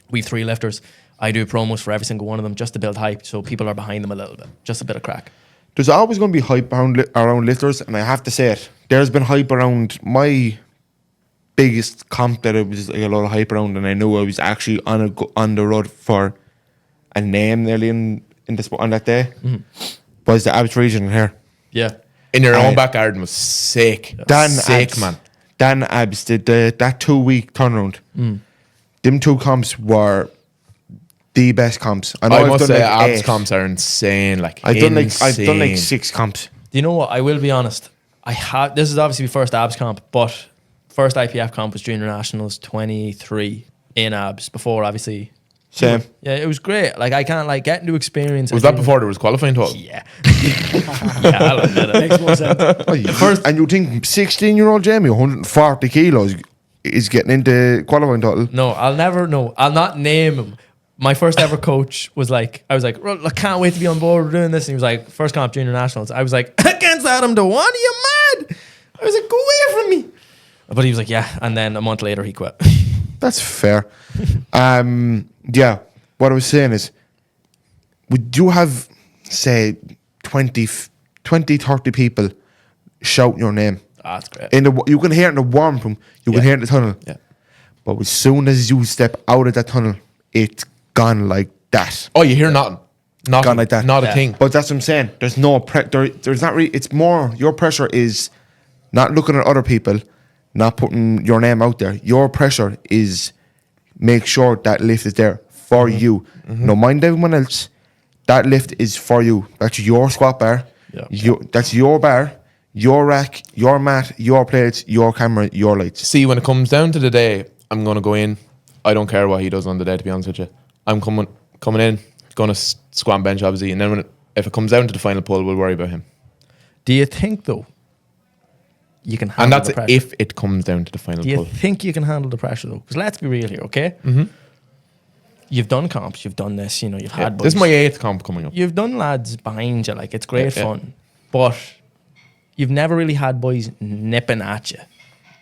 we've 3 lifters. I do promos for every single one of them just to build hype, so people are behind them a little bit, just a bit of crack. There's always going to be hype around lifters, and I have to say it. There's been hype around my biggest comp that it was like a lot of hype around, and I knew I was actually on the road for a name nearly on that day. Was the Abbots region here. Yeah. In your Aye. own back garden was sick. Dan sick, Abs, man. Dan Abs did that 2-week turnaround. Them 2 comps were the best comps. I know I I've must done say, like abs 8. comps are insane. Like, I've done like insane. 6 comps. Do you know what? I will be honest. This is obviously my first abs comp, but first IPF comp was Junior Nationals 23 in abs before, obviously. Same. Yeah, it was great. Like I can't like getting to experience. Was a that junior- before there was qualifying total? Yeah. Yeah, I'll admit it. Makes more sense. And you think 16-year-old Jamie, 140 kilos, is getting into qualifying total? No, I'll never know. I'll not name him. my first ever coach was like, I was like, I can't wait to be on board doing this. And he was like, first comp junior nationals. I was like, against Adam Dewan, are you mad? I was like, go away from me. But he was like, yeah. And then a month later, he quit. That's fair. Yeah, what I was saying is, would you have, say, 20, 30 people shout your name? That's great. You can hear it in the warm room, you can hear it in the tunnel. Yeah. But as soon as you step out of that tunnel, it's gone like that. Oh, you hear nothing. Nothing. Gone like that. Not a Yeah. thing. But that's what I'm saying. There's no there's not really. It's more your pressure is not looking at other people, not putting your name out there. Your pressure is make sure that lift is there for you. No mind everyone else. That lift is for you. That's your squat bar. Yeah. That's your bar, your rack, your mat, your plates, your camera, your lights. See, when it comes down to the day, I'm going to go in. I don't care what he does on the day, to be honest with you. I'm coming in, going to squat and bench, obviously. And then if it comes down to the final pull, we'll worry about him. Do you think, though, you can handle And that's the pressure? if it comes down to the final Do you pull. think you can handle the pressure, though? Because let's be real here, okay? You've done comps, you've done this, you've had This is buddies. my 8th comp coming up. You've done lads behind you, like it's great Yeah, yeah. fun. But you've never really had boys nipping at you.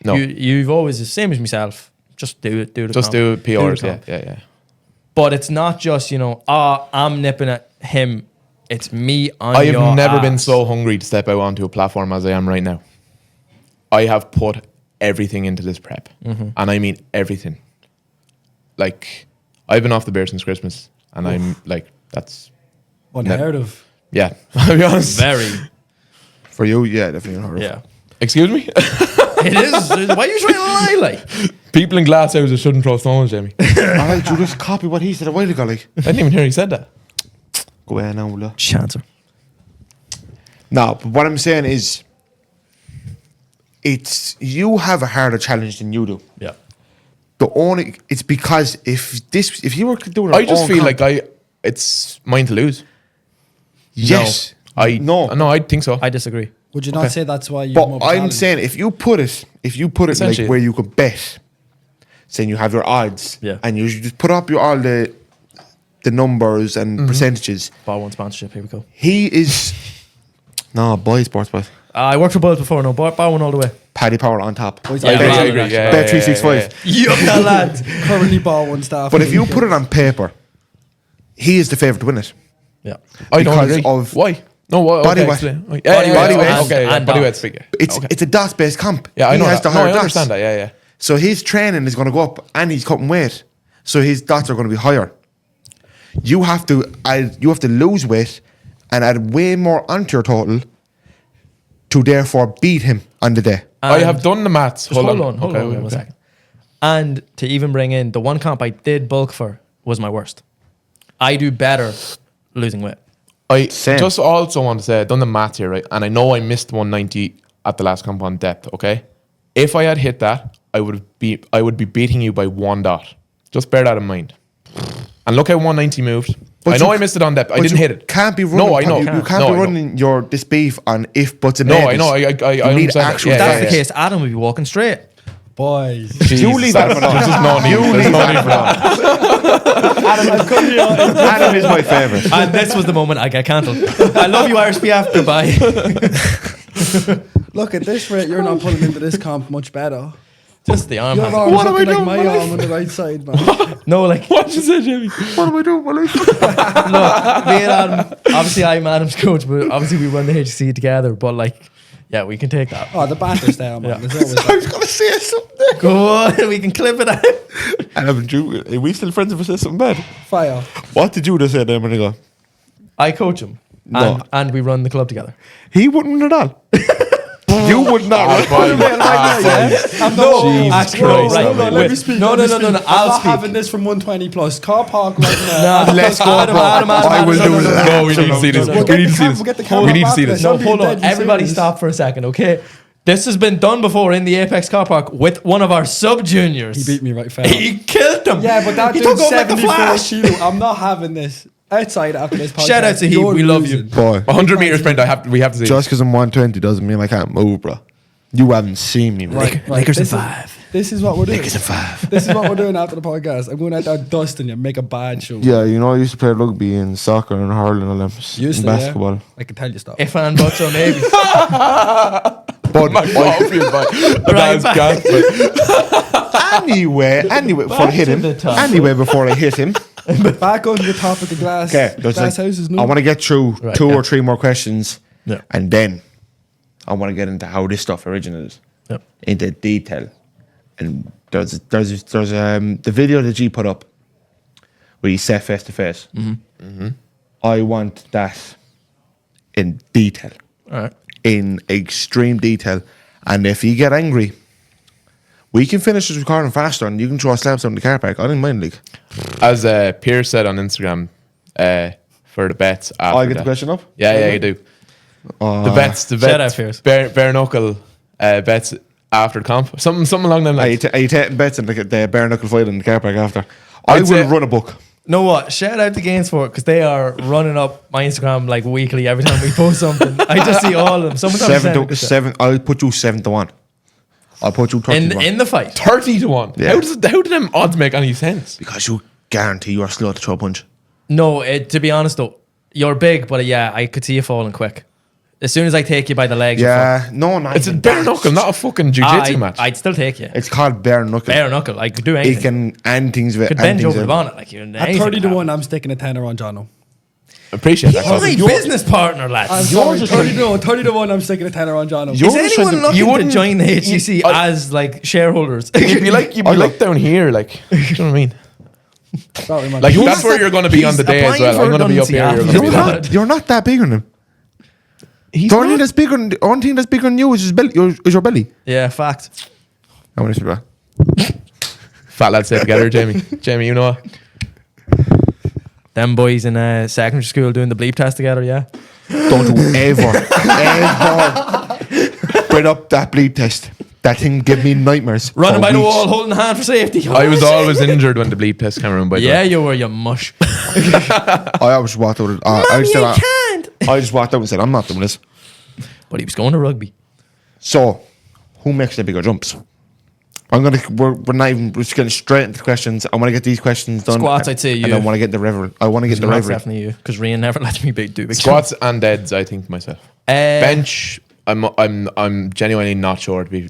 No. You've always, the same as myself, just do it, do the Just comp, do the PRs, comp. yeah. But it's not just, I'm nipping at him. It's me on I your have never been ass. so hungry to step out onto a platform as I am right now. I have put everything into this prep. And I mean everything. Like, I've been off the beer since Christmas. And I'm like, that's, Unheard of. yeah. I'll be honest. Very, For you, yeah, definitely unheard of. yeah. Excuse me? It is. Why are you trying to lie, like? People in glass houses shouldn't throw stones, Jamie. Alright, you just copy what he said a while ago, like. I didn't even hear he said that. Go ahead now, look. Chancer. No, but what I'm saying is, you have a harder challenge than you do. Yeah. It's because if you were doing, I just feel like it's mine to lose. yes, No, I think so. I disagree. Would you not say that's why you? but I'm saying if you put it like Essentially. where you could bet, saying you have your odds, Yeah. and you just put up all the numbers and percentages. Bar one sponsorship. Here we go. He is boy sports, but I worked for Bulls before. No, bar one all the way. Paddy Power on top. Boys, Yeah, I right. agree. Yeah, Bet 365. Yup, that lad. currently ball one staff. But if you put it on paper, he is the favourite to win it. Yeah. I don't because agree. of Why? No, what? body Okay, weight. explain. Body weight Okay, and body dot. weight speaker. It's a DOS based comp. Yeah, I he know has that. the No, higher I DOS. understand that. Yeah. So his training is going to go up, and he's cutting weight, so his dots are going to be higher. You have to lose weight and add way more onto your total to therefore beat him on the day. I And- have done the maths. Just hold on Okay, one second. And to even bring in the one comp I did bulk for was my worst. I do better losing weight. I Same. just also want to say I've done the math here, right? And I know I missed 190 at the last comp on depth, okay? If I had hit that, I would be beating you by 1 dot. Just bear that in mind. And look how 190 moved. But I know you I missed it on depth. I But didn't you hit it. Can't be running. No, I know. You can't No, be I know. running your this beef on if buts and No, maybes. I know. I You need understand that. actual Yeah, If that's yeah, the case, Adam would be walking straight. boys. You leave that alone. There's just no need. There's no need for that. Adam is my favourite. And this was the moment I get cancelled. I love you, RSPF. Goodbye. Look at this rate. You're not putting into this comp much better. Just the arm. Your hazard. arm's What am I looking like doing my with my arm on the right side, man. No, like, What did you say, Jamie? What am I doing? Well, me and Adam, obviously I'm Adam's coach, but obviously we run the HC together. But like, yeah, we can take that. Oh, the banter's there, man. Yeah. There's always I was going to say something there. Go on, we can clip it out. And are we still friends if I say something bad? fire. What did you just say there a minute ago? I coach him. No. And we run the club together. He wouldn't win at all. You would not run. boy. Actually, Christ, right. Hold on, let me speak. No, let me no, speak. I'll I'm not speak. having this from 120 plus. Car park right now. Nah, Let's go, Adam, bro. Adam, I will do that. No, we need to see this. no, no. We need to see this. We'll get the camera We need to back see there. this. No, Don't be hold on. deadly Everybody serious. stop for a second, okay? This has been done before in the Apex car park with one of our sub-juniors. He beat me right fair. He killed them. Yeah, but that he dude's took over like the 74 Flash. kilo. I'm not having this. Outside after this podcast. Shout out to Heath, you're we love you. losing. Boy, 100 meter sprint. We have to see. just because I'm 120 doesn't mean I can't move, bro. You haven't seen me, bro. Right, Lakers in this is- 5. This is what we're doing. Make it a 5. This is what we're doing after the podcast. I'm going out there dusting you, make a bad show. Yeah, you know, I used to play rugby and soccer and hurling and all them. Used and to, basketball. Yeah. I can tell you stuff. If and buts or maybe. But anyway, before I hit him. Anyway, before I hit him. Back on the topic of glass. Okay, Glass houses. No. I want to get through Right, two yeah. or three more questions, Yeah. and then I want to get into how this stuff originated Yep. into detail. And there's the video that G put up where you said face to face. I want that in detail, All right. in extreme detail. And if you get angry, we can finish this recording faster, and you can throw slabs on the car park. I didn't mind, like. As Pierce said on Instagram, for the bets after I get the that. question up. Yeah, you do. The bets, Shout out, Pierce. bare knuckle bets after the comp. Something along them Are you, lines. are you taking bets in the bare knuckle fight in the car park after? I I'd will say- run a book. Know what? Shout out to Gainsport because they are running up my Instagram like weekly every time we post something. I just see all of them. Someone's 7. I'll put you 7-1. I'll put you 30 in the fight. 30-1. Yeah. How do them odds make any sense? because you guarantee you are slow to throw a punch. No, to be honest though, you're big, but yeah, I could see you falling quick. As soon as I take you by the legs, Yeah, no, not It's a even bare that. knuckle, not a fucking jiu-jitsu match. I'd still take you. It's called bare knuckle. Bare knuckle. I could do It anything. can end things with Could bend you things over the with- bonnet like you. At 30-1, I'm sticking a tenner on Jono. Appreciate that. You're Cosmo. my business partner, I'm lads. sorry, 30-1, I'm sticking a tenner on Jono. You're Is anyone trying to- looking you to wouldn't- join the HCC I- as like shareholders? You'd be like down here, like, do you know what I mean? Sorry, man. Like You're that's not where that- you're going to be on the he's day as applying well. for I'm going to be up here. redundancy You're going to after be that. there. You're not that big on him. He's The only thing not. that's big on the only thing that's big on you is his belly. Is your belly. Yeah, fact. I want to say that. Fat lads stay together, Jamie. Jamie, you know what? Them boys in secondary school doing the bleep test together, yeah. Don't you ever bring up that bleed test. That thing give me nightmares. Running for by the weeks. wall, holding the hand for safety. I was always injured when the bleep test came around. By the Yeah, way. you were, you mush. I always walked out. I just walked out and said, "I'm not doing this." But he was going to rugby. So, who makes the bigger jumps? We're not even. We're just getting straight into the questions. I want to get these questions done. Squats, I'd say you. And I want to get the river. I want to get the That's river. definitely you, because Rian never lets me do big Squats and deads, I think myself. Bench, I'm genuinely not sure to be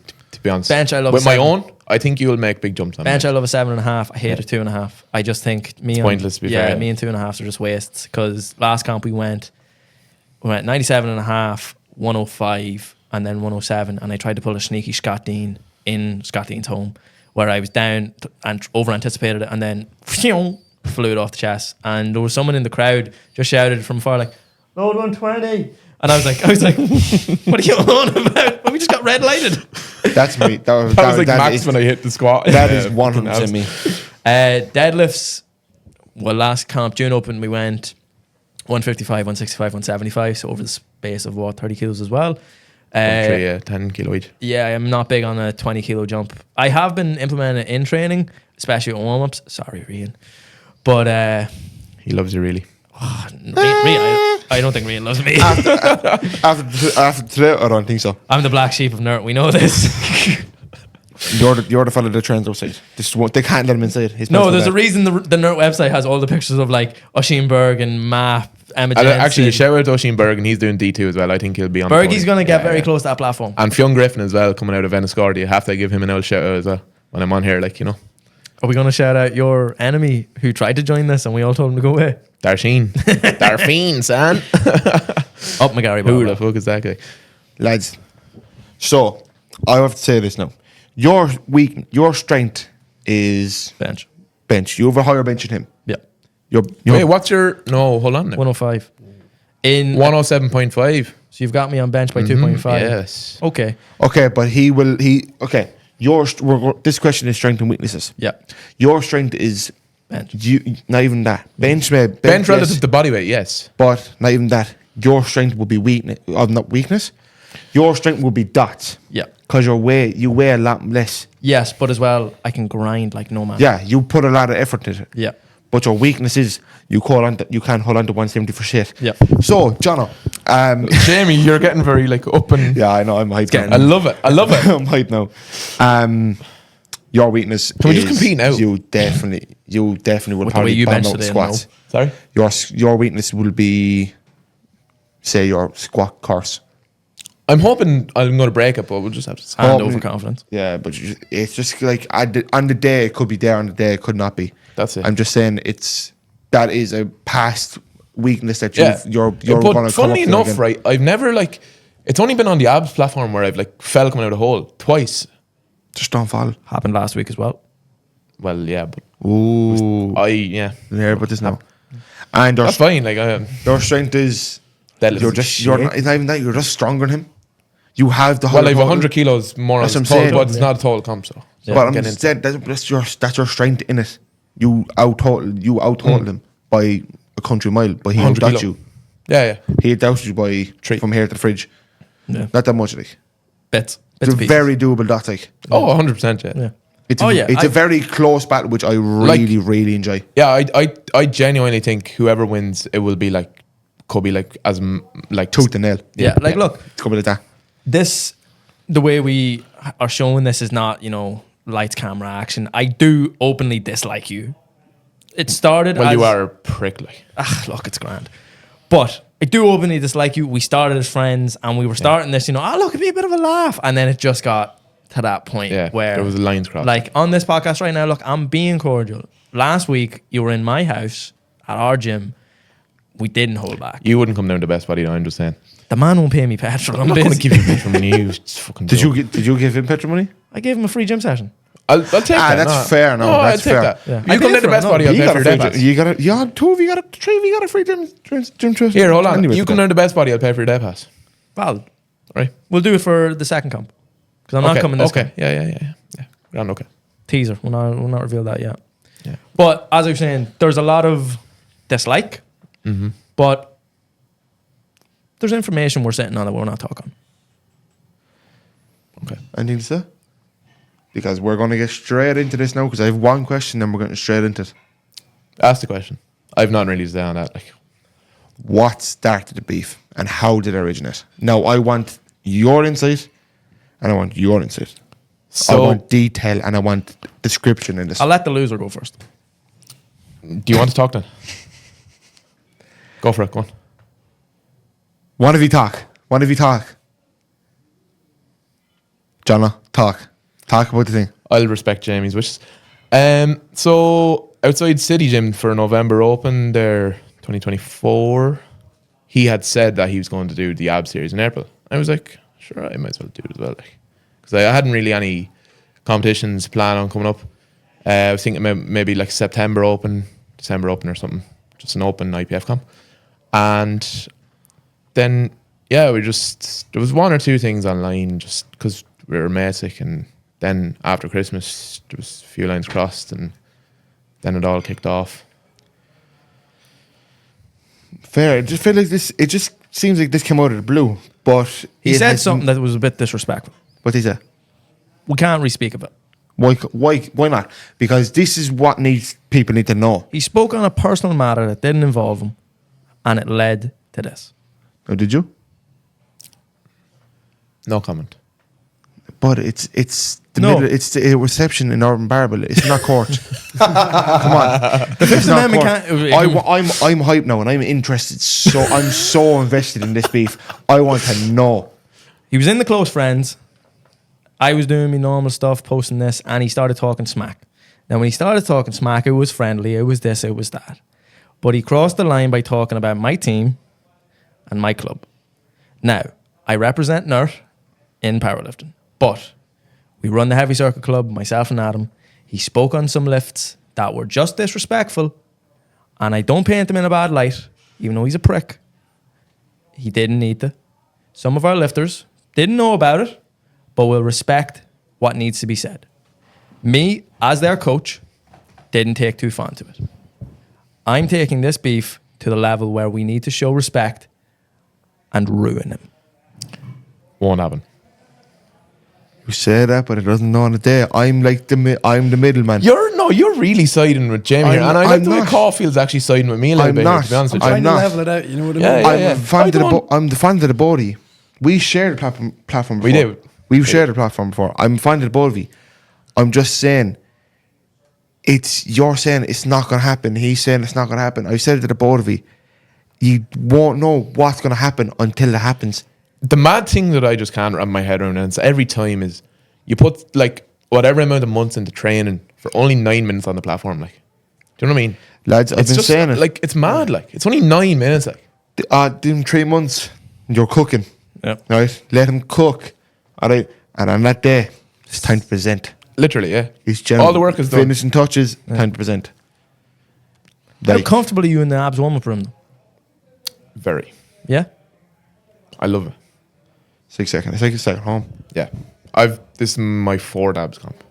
honest. Bench, I love with my 7. own. I think you will make big jumps on Bench, me. I love a 7.5. I hate a 2.5. I just think me and pointless, to be fair. me and 2.5s are just wastes. Because last comp we went 97.5, 105, and then 107, and I tried to pull a sneaky Scott Dean in Scott Dean's home, where I was down and over anticipated it, and then flew it off the chest, and there was someone in the crowd just shouted from far like, "Load 120," and I was like, "What are you on about? We just got red lighted." That's me. That was like max is, when I hit the squat. that is 100% me. Deadlifts. Well, last comp June Open we went 155, 165, 175. So over the space of 30 kilos as well. 10 kilo each. Yeah, I'm not big on a 20 kilo jump. I have been implementing it in training, especially at warm ups. Sorry, Rian, but He loves you really. Rian, I don't think Rian loves me. After today, I don't think so. I'm the black sheep of Nerd. We know this. You're the fella that trains outside. This is what they can't let him inside. He's No, supposed there's to a reason the Nerd website has all the pictures of like Oisin Berg and Map, Emma And Jensen. actually, shout out to Oisin Berg, and he's doing D2 as well. I think he'll be on. Bergie's the going to get Yeah, very yeah. close to that platform. And Fionn Griffin as well, coming out of Enniscorthy. You have to give him an old shout out as well when I'm on here, like, you know. Are we going to shout out your enemy who tried to join this and we all told him to go away? Darsheen. Darfeen, son. Up McGarry. Who the fuck is that guy? lads. So I have to say this now. Your strength is Bench. bench. You have a higher bench than him. Yeah. You're Wait, what's your... No, hold on now. 105. In 107.5. So you've got me on bench by 2.5. Yes. Okay. okay, but okay. This question is strength and weaknesses. Yeah. Your strength is Bench. not even that. Bench Bench relative yes, to body weight, yes. but not even that. Your strength will be weakness, not weakness. Your strength will be dots. Yeah. Because you weigh a lot less. Yes, but as well, I can grind like no man. Yeah, you put a lot of effort into it. Yeah. But your weakness is you can't hold on to 170 for shit. Yeah. So, Jono, Jamie, you're getting very like up and... yeah, I know I'm hyped. I love it. I love it. I'm hyped now. Your weakness Can we is just compete now? you definitely would With the way probably you bomb benched out it in, squats. Sorry? Your weakness will be, say, your squat course. I'm hoping I'm going to break it, but we'll just have to see. And Oh, overconfidence. Yeah, but it's just like on the day it could be there, on the day it could not be. That's it. I'm just saying that is a past weakness that you're But going to come up funnily to enough, again. right, I've never like, it's only been on the abs platform where I've like fell coming out of the hole twice. Just don't fall. Happened last week as well. Well, yeah, but Ooh, yeah, yeah, but this now. And that's fine. Like, your strength is deadlift. you're not, it's not even that, you're just stronger than him. You have the Well, I've total- 100 kilos more on That's the what I'm total, saying. but it's not a total comp, so. Yeah. But I'm Getting just saying that's your strength in it. You out totaled him by a country mile, but he 100 outdoubt kilo. you. Yeah. He outdoubted you by 3. from here to the fridge. Yeah. Not that much, like. Bits. It's a very doable dot, like. Oh, 100%, yeah. Yeah. It's Oh, a, yeah, it's a very close battle, which I really enjoy. Yeah, I genuinely think whoever wins, it will be like, could be like, like Tooth and nail. Yeah. Like, look, It's coming like that. the way we are showing this is not, lights, camera, action. I do openly dislike you. It started Well, as... you are a prick, like. Look, it's grand. But I do openly dislike you. We started as friends and we were starting this, look, it'd be a bit of a laugh. And then it just got to that point Yeah, where... there was lines crossed. Like, on this podcast right now, look, I'm being cordial. Last week, you were in my house at our gym. We didn't hold back. You wouldn't come down to Best Buddy, I'm just saying. The man won't pay me petrol. I'm not going to give you from you. It's fucking Did joke. you give him petrol money? I gave him a free gym session. I'll take that. That's fair. No, I'll that's take fair. that. Yeah. You I come paid down to for it, Best no. Buddy, I'll You pay got for a your day free. pass. You got a. You had 2 of you. Got a 3 of you. Got a free gym trust. Here, hold on. Anyway, You come down to Best Buddy, I'll pay for your day pass. Valid. Right? We'll do it for the second comp. Because I'm not coming this Okay. comp. Yeah. Grand, okay. Teaser. We'll not reveal that yet. Yeah. But as I was saying, there's a lot of dislike. But there's information we're sitting on that we're not talking. Okay. Anything to say? Because we're going to get straight into this now. Because I have one question, and we're going straight into it. Ask the question. I've not really down that. Like, What started the beef, and how did it originate? Now, I want your insight, and I want your insight. I so, want detail, and I want description in this. I'll let the loser go first. do you want to talk then? Go for it. Go on. One of you talk. Jonna, talk. Talk about the thing. I'll respect Jamie's wishes. So outside City Gym for November Open there 2024, he had said that he was going to do the ab series in April. I was like, sure, I might as well do it as well, because I hadn't really any competitions planned on coming up. I was thinking maybe like September Open, December Open or something, just an open IPF comp. And then there was 1 or 2 things online just because we were basic, and then after Christmas there was a few lines crossed, and then it all kicked off. Fair. I just feel like this. It just seems like this came out of the blue. But He it said has- something that was a bit disrespectful. What is it? We can't re-speak of it. Why not? Because this is what people need to know. He spoke on a personal matter that didn't involve him, and it led to this. Oh, did you? No comment. But it's the No. middle, it's the reception in Urban Barbell. It's not court. Come on, the Fifth Amendment I'm hyped now, and I'm interested. So I'm so invested in this beef. I want to know. He was in the close friends. I was doing my normal stuff, posting this, and he started talking smack. Now, when he started talking smack, it was friendly. It was this, it was that. But he crossed the line by talking about my team and my club. Now, I represent NERT in powerlifting, but we run the Heavy Circuit Club, myself and Adam. He spoke on some lifts that were just disrespectful, and I don't paint him in a bad light, even though he's a prick. He didn't need to. Some of our lifters didn't know about it, but will respect what needs to be said. Me, as their coach, didn't take too fond to it. I'm taking this beef to the level where we need to show respect and ruin him. Won't happen. You say that, but it doesn't know on the day. I'm like I'm the middleman. You're really siding with Jamie here, and I like I'm the way not. Caulfield's actually siding with me a little I'm bit here, not. to be honest with I'm you. Trying not. to level it out, you know what I mean? Yeah, I'm the fan I of the don't- I'm the fan of the body. We shared the platform before. We did. We've shared the platform before. I'm fan of the both of you. I'm just saying, you're saying it's not going to happen. He's saying it's not going to happen. I've said it to the both of you. You won't know what's going to happen until it happens. The mad thing that I just can't wrap my head around, and it's every time, is you put like whatever amount of months into training for only 9 minutes on the platform. Like, do you know what I mean? Lads, I've been just saying it. like it's mad. Like it's only 9 minutes. Like In 3 months, you're cooking. Yeah. Right? Let him cook. All right? And on that day, it's time to present. literally, yeah. He's All the work is done. finishing touches, time to present. How Like, comfortable are you in the abs warm-up room? Very. Yeah? I love it. 6 seconds. It's like it's at home. Yeah. This is my 4th abs comp.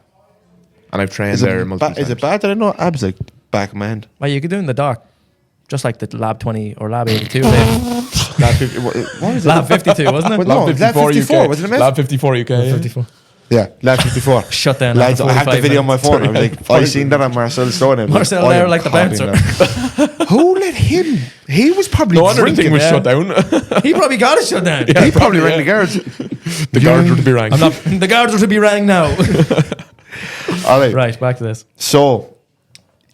And I've trained Is there it, multiple times. is it bad that I know abs like back of my hand? Well, you could do it in the dark. Just like the Lab 20 or Lab 82. Lab 50, what is it? Lab 52, wasn't it? Well, no, Lab 54, UK. wasn't it, Miss? Lab 54 UK. Yeah. 54. Yeah, Lab 54. Shut down. Lads, after I have the 45 video on my minutes. phone. I was like, I seen that on Marcel's story. Marcel there like the bouncer. Who let him? He was probably No wonder the drinking. thing was yeah. shut down. He probably got it shut down. He probably rang the guards. The guards were to be rang. I'm not, the guards are to be rang now. All right. Right, back to this. So,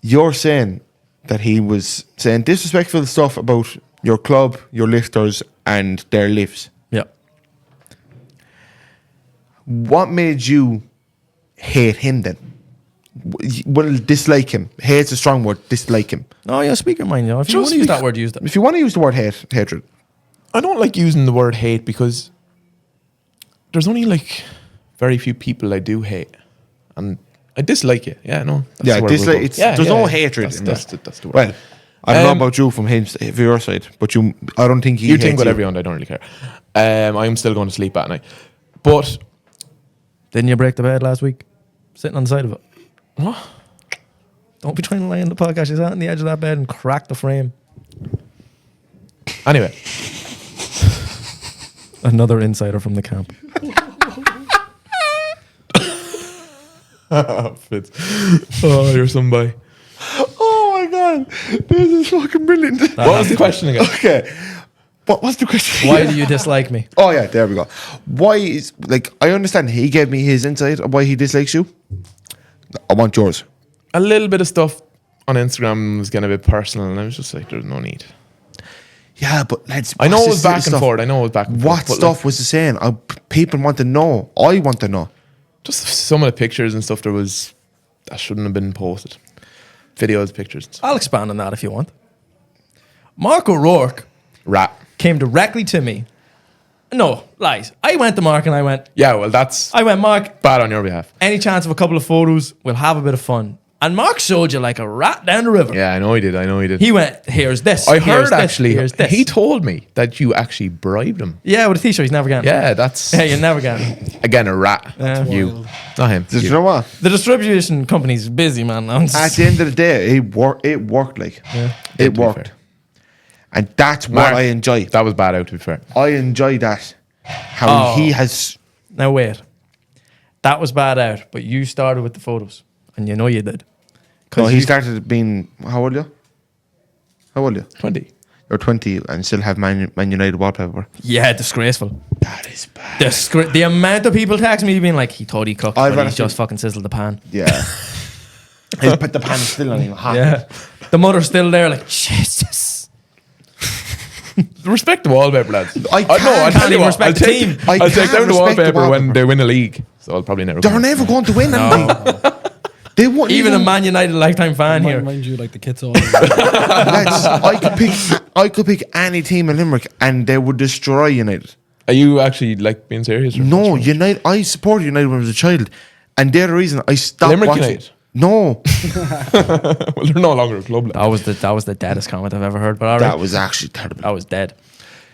you're saying that he was saying disrespectful stuff about your club, your lifters, and their lifts. Yeah. What made you hate him then? Well, dislike him. Hate's a strong word. Dislike him. No, yeah, speak your mind. You know. If you Just want to use that because- word, use it. If you want to use the word hatred, I don't like using the word hate because there's only like very few people I do hate. And I dislike it. Yeah, no. That's yeah, the word we'll dislike. go. It's, there's no hatred. That's in that. the word. Well, I don't know Um, about you from his, for your side, but I don't think he you hates think whatever you want. I don't really care. I'm still going to sleep at night. But Didn't you break the bed last week? Sitting on the side of it. what? Don't be trying to lie on the podcast. You sat on the edge of that bed and cracked the frame. Anyway, Another insider from the camp. Fitz. Oh, you're somebody. Oh my god, this is fucking brilliant. What was the question again? Okay, what was the question? Why do you dislike me? Oh yeah, there we go. Why is I understand he gave me his insight on why he dislikes you. I want yours. A little bit of stuff on Instagram was getting a bit personal, and I was just like, "There's no need." Yeah, but lads, I know what's it the was silly back and stuff? forth. I know it was back and What forth. but, stuff was he saying? People want to know. I want to know. Just some of the pictures and stuff that shouldn't have been posted. Videos, pictures. And stuff. I'll expand on that if you want. Mark O'Rourke Rat. came directly to me. No, lies. I went to Mark and I went, That's Mark, bad on your behalf. any chance of a couple of photos, we'll have a bit of fun. And Mark showed you like a rat down the river. Yeah, I know he did. He went, here's this. I here's heard this, actually, here's this. he told me that you actually bribed him. Yeah, with a t-shirt, he's never getting. Yeah, that's Yeah, you're never getting. again a rat. Yeah. You, not him. Do you You. know what? The distribution company's busy, man. At the end of the day, it worked. Like Yeah. it To be worked, fair. and that's what Mark, I enjoy. That was bad out, to be fair. I enjoy that. How Oh. he has. Now wait, that was bad out, but you started with the photos, and you know you did. No, he you- started being. How old are you? How old are you? 20. You're 20 and still have Man United wallpaper. Yeah, disgraceful. That is bad. The amount of people text me being like, he thought he cooked, I'd but rather he's just fucking sizzled the pan. Yeah. He's put the pan still on him hot. Yeah, the mother's still there, like Jesus. Respect the wallpaper, lads. I no, I'll can't tell you even what. respect I'll the take, team. I I'll take can't down the respect the wallpaper when wallpaper. they win a league. So I'll probably never. They're never going to win anything. They won't Even a Man United lifetime fan here. Mind you, like the kids all. Lads, I could pick any team in Limerick and they would destroy United. Are you actually like being serious? Or No, United. I supported United when I was a child, and they're the reason I stopped Limerick watching. United? No, Well, they're no longer a club. That was the deadest comment I've ever heard. But all that right, was actually terrible. that was dead.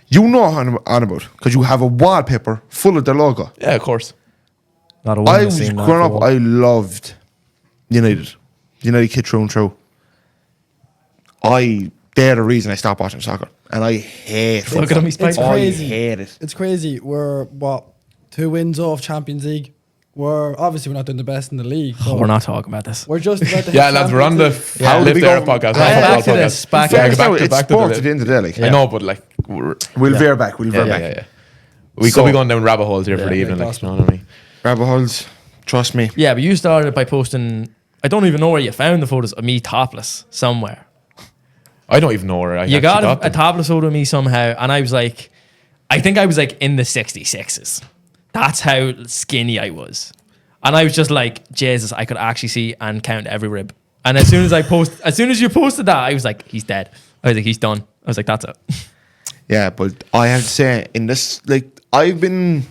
You know what I'm on about because you have a wallpaper full of their logo. Yeah, of course. Not a I woman was seen that growing up. for- I loved United kid through and through. They're the reason I stopped watching soccer, and I hate football. Look at him, he's It's playing. I crazy. hate it. It's crazy. We're 2 wins off Champions League. We're not doing the best in the league. Oh, but we're not talking about this. We're just about to hit Yeah, lads, we're on the Champions League. Yeah. Lift How do we Air go- podcast. Right, not back football to this, podcast. back Yeah, to go It's back to sport the at the end of the day. Like. I know, but like, we'll We'll veer back. We'll veer back. We So- could be going down rabbit holes here for Yeah, the evening. like Like, you know what I mean? Rabbit holes. Trust me. Yeah, but you started it by posting. I don't even know where you found the photos of me topless somewhere. I don't even know where I You actually got a them. topless photo of me somehow, and I was like, I think I was like in the 66s. That's how skinny I was. And I was just like, Jesus, I could actually see and count every rib. And as soon as you posted that, I was like, he's dead. I was like, he's done. I was like, that's it. Yeah, but I have to say, in this, like, I've been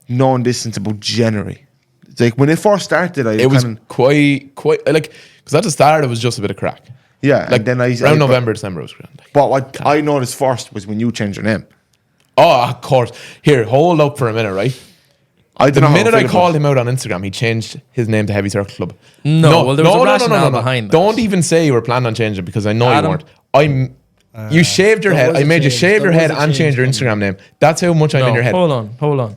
knowing this since about January. It's like when it first started, It was quite like, because at the start it was just a bit of crack. yeah. Like And then around November, December it was grand. Like, but what I noticed first was when you changed your name. oh, of course. Here, hold up for a minute, right? I The don't know how minute I feel called about him out on Instagram, he changed his name to Heavy Circle Club. No, well, there was a rationale behind that. Don't even say you were planning on changing it because I know Adam? you weren't. You shaved your there head. was I a made you change. shave There your head was a and change change your coming. Instagram name. That's how much I'm in your head. Hold on.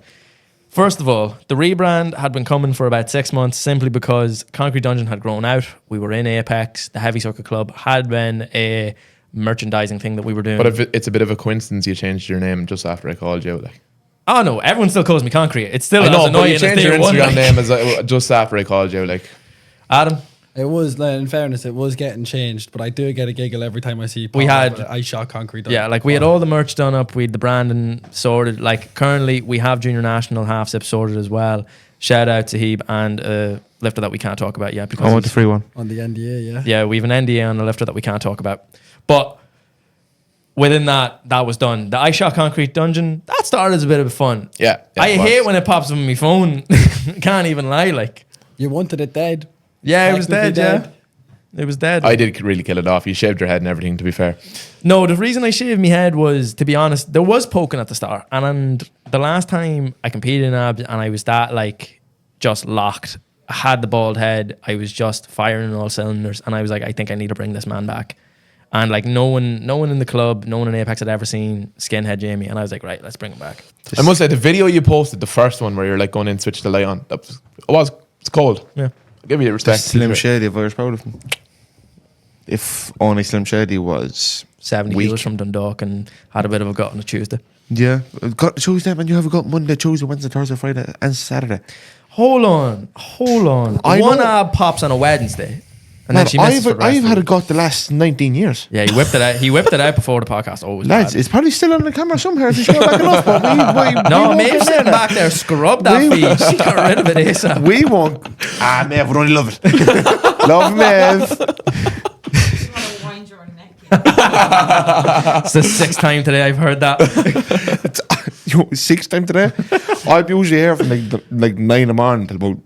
First of all, the rebrand had been coming for about 6 months simply because Concrete Dungeon had grown out. We were in Apex. The Heavy Circle Club had been a merchandising thing that we were doing. But if it's a bit of a coincidence you changed your name just after I called you out, like. Oh no, everyone still calls me Concrete. It's still I as know, but annoying you as changed day your one, Instagram like. name just after I called you out, like. Adam, It was, like, in fairness, it was getting changed, but I do get a giggle every time I see you. We had- I shot concrete. Done. yeah, like we had all the merch done up, we had the branding sorted. Like currently, we have Junior National half zip sorted as well. Shout out to Heeb and a lifter that we can't talk about yet because I want the free one. on the NDA. Yeah. yeah, we have an NDA on a lifter that we can't talk about. But within that was done. The I Shot Concrete Dungeon, that started as a bit of fun. Yeah. I it was. hate when it pops up on my phone. Can't even lie, like. You wanted it dead. Yeah, it was dead, Technically yeah. It was dead. I did really kill it off. You shaved your head and everything, to be fair. No, the reason I shaved my head was, to be honest, there was poking at the start. And the last time I competed in abs and I was that, like, just locked. I had the bald head. I was just firing on all cylinders. And I was like, I think I need to bring this man back. And, like, no one in the club, no one in Apex had ever seen Skinhead Jamie. And I was like, right, let's bring him back. I must say, the video you posted, the first one where you're like going in, switch the light on, it's cold. Yeah. I'll give you respect. Slim Shady, if I was proud of him. If only Slim Shady was 70 weak. kilos from Dundalk and had a bit of a gut on a Tuesday. Yeah. Got Tuesday, man. You have got Monday, Tuesday, Wednesday, Thursday, Friday, and Saturday. Hold on. I One know. ab pops on a Wednesday. And Man, then she misses for the rest I've of had the a gut the last 19 years. Yeah, he whipped it out. He whipped it out before the podcast. Always Lads, bad. it's probably still on the camera somewhere to show back enough, but we No, won't Maeve's get sitting there. back there, scrub that We- feed. She got rid of it ASAP. We won't. Maeve would only love it. Love Maeve. You want to wind your neck. It's the 6th time today I've heard that. 6th time today. I'm usually here from like 9 in the morning till about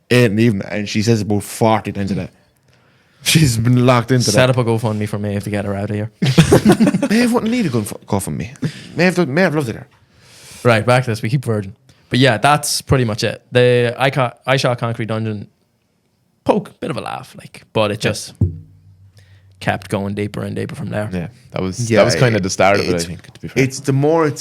8 in the evening, and she says about 40 times a day. She's been locked into Set that. up a GoFundMe for Maeve to get her out of here. Maeve wouldn't need a go from me. Maeve loves it here. Right, back to this. We keep virgin. But yeah, that's pretty much it. The I Shot Concrete Dungeon poke, bit of a laugh, like, but it just kept going deeper and deeper from there. Yeah, that was Yeah, kind of the start of it, I it's- think, to be fair. It's the more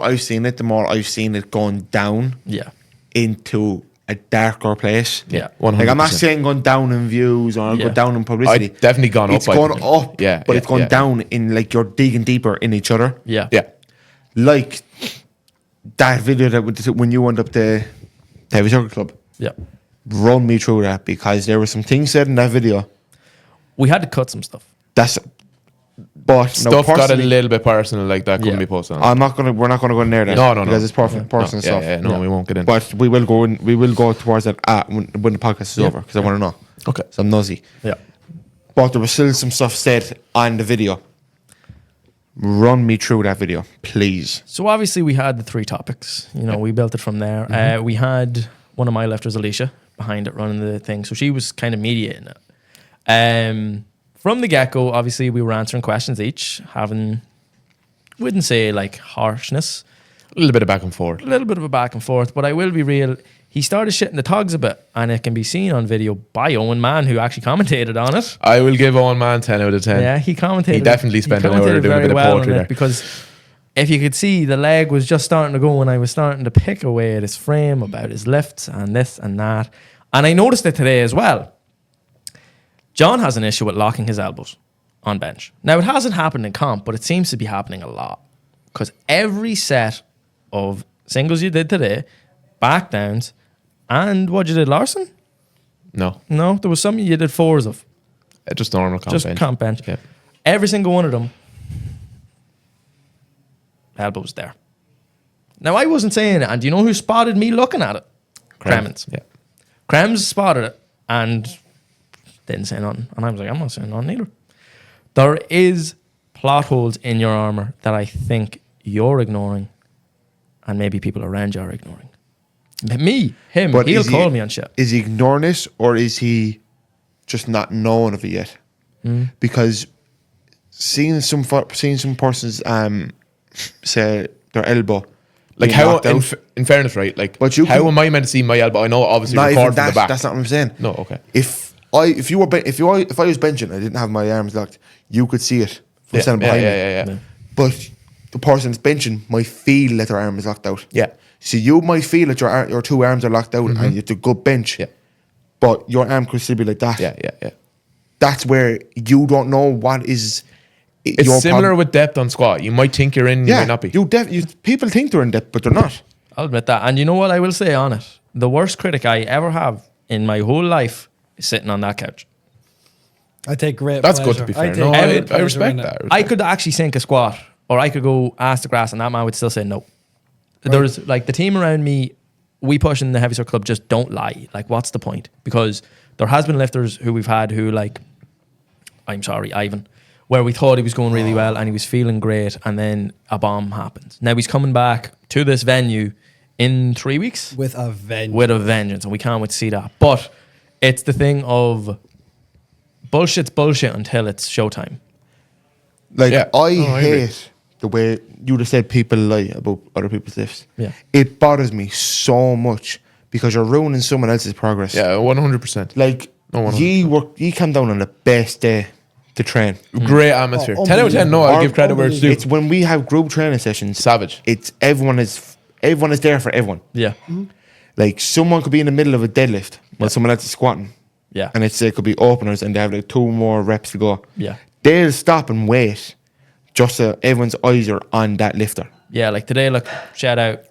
I've seen it, the more I've seen it going down Yeah. into a darker place. Yeah. 100%. Like I'm not saying going down in views or Yeah. go down in publicity. I've definitely gone up. It's I gone think. up, Yeah, but yeah, it's gone yeah. down in like you're digging deeper in each other. Yeah. Yeah. Like that video that when you went up the Heavy Circle Club. Yeah. Run me through that because there were some things said in that video. We had to cut some stuff. That's but Stuff got a personally, little bit personal, like that couldn't Yeah. be posted on. we're not gonna go in there then. No, because it's personal No, stuff. no, we won't get in. But we will go towards that when the podcast is over because I want to know. Okay. So I'm nosy. Yeah. But there was still some stuff said on the video. Run me through that video, please. So obviously we had the 3 topics. You know, we built it from there. We had one of my lifters, Alicia, behind it running the thing. So she was kind of mediating it. From the get-go, obviously we were answering questions each, having, wouldn't say like harshness, A little bit of back and forth. a little bit of a back and forth, but I will be real. He started shitting the togs a bit, and it can be seen on video by Owen Mann, who actually commentated on it. I will give Owen Man 10 out of 10. Yeah, he commentated. He definitely spent an hour commentated doing a very bit of well on poetry it there. because if you could see, the leg was just starting to go, and I was starting to pick away at his frame about his lifts and this and that. And I noticed it today as well. John has an issue with locking his elbows on bench. Now, it hasn't happened in comp, but it seems to be happening a lot because every set of singles you did today, back downs, And what you did, Larson? No, No, there was some you did 4s of. just normal comp Just bench. comp bench. Yeah. Every single one of them, elbow was there. Now, I wasn't saying it, and do you know who spotted me looking at it? Cremens. Yeah. Krems spotted it and didn't say nothing. And I was like, I'm not saying nothing either. There is plot holes in your armour that I think you're ignoring, and maybe people around you are ignoring. Him, But he'll is call me on shit. Is he ignoring it, or is he just not knowing of it yet? Because seeing some persons say their elbow, Like being how, knocked out, in fairness, right? Like, But you how can- am I meant to see my elbow? I know, obviously, not even record from that. the back. That's not what I'm saying. No, okay. If I was benching, I didn't have my arms locked, you could see it from standing behind me. Yeah. But the person that's benching might feel that their arm is locked out. Yeah. So you might feel that your two arms are locked out and it's a good bench. Yeah. But your arm could still be like that. Yeah. That's where you don't know what is. It's your similar problem. with depth on squat. You might think you're in, you Yeah, might not be. people think they're in depth, but they're not. I'll admit that. And you know what I will say on it? The worst critic I ever have in my whole life is sitting on that couch. I take great That's pleasure. good, to be fair. take No, great I pleasure respect in it. that. I could actually sink a squat, or I could go ass to grass, and that man would still say no. There's like the team around me, we push in the heavy circle club, just don't lie. Like, what's the point? Because there has been lifters who we've had who, like, I'm sorry, Ivan, where we thought he was going really well and he was feeling great, and then a bomb happens. Now he's coming back to this venue in 3 weeks With a vengeance. with a vengeance, and we can't wait to see that. But it's the thing of bullshit's bullshit until it's showtime. Like, Yeah. I I agree. hate the way you just said people lie about other people's lifts. Yeah. It bothers me so much because you're ruining someone else's progress. Yeah, 100%. Like, No, 100%. you come down on the best day to train. Great atmosphere. Oh, 10 out of 10, no, I'll Or- give credit where it's due. It's when we have group training sessions. Savage. It's everyone is there for everyone. Yeah. Like, someone could be in the middle of a deadlift while someone else is squatting. Yeah. And it could be openers and they have like 2 more reps to go. Yeah. They'll stop and wait just so everyone's eyes are on that lifter. Yeah, like today, look, shout out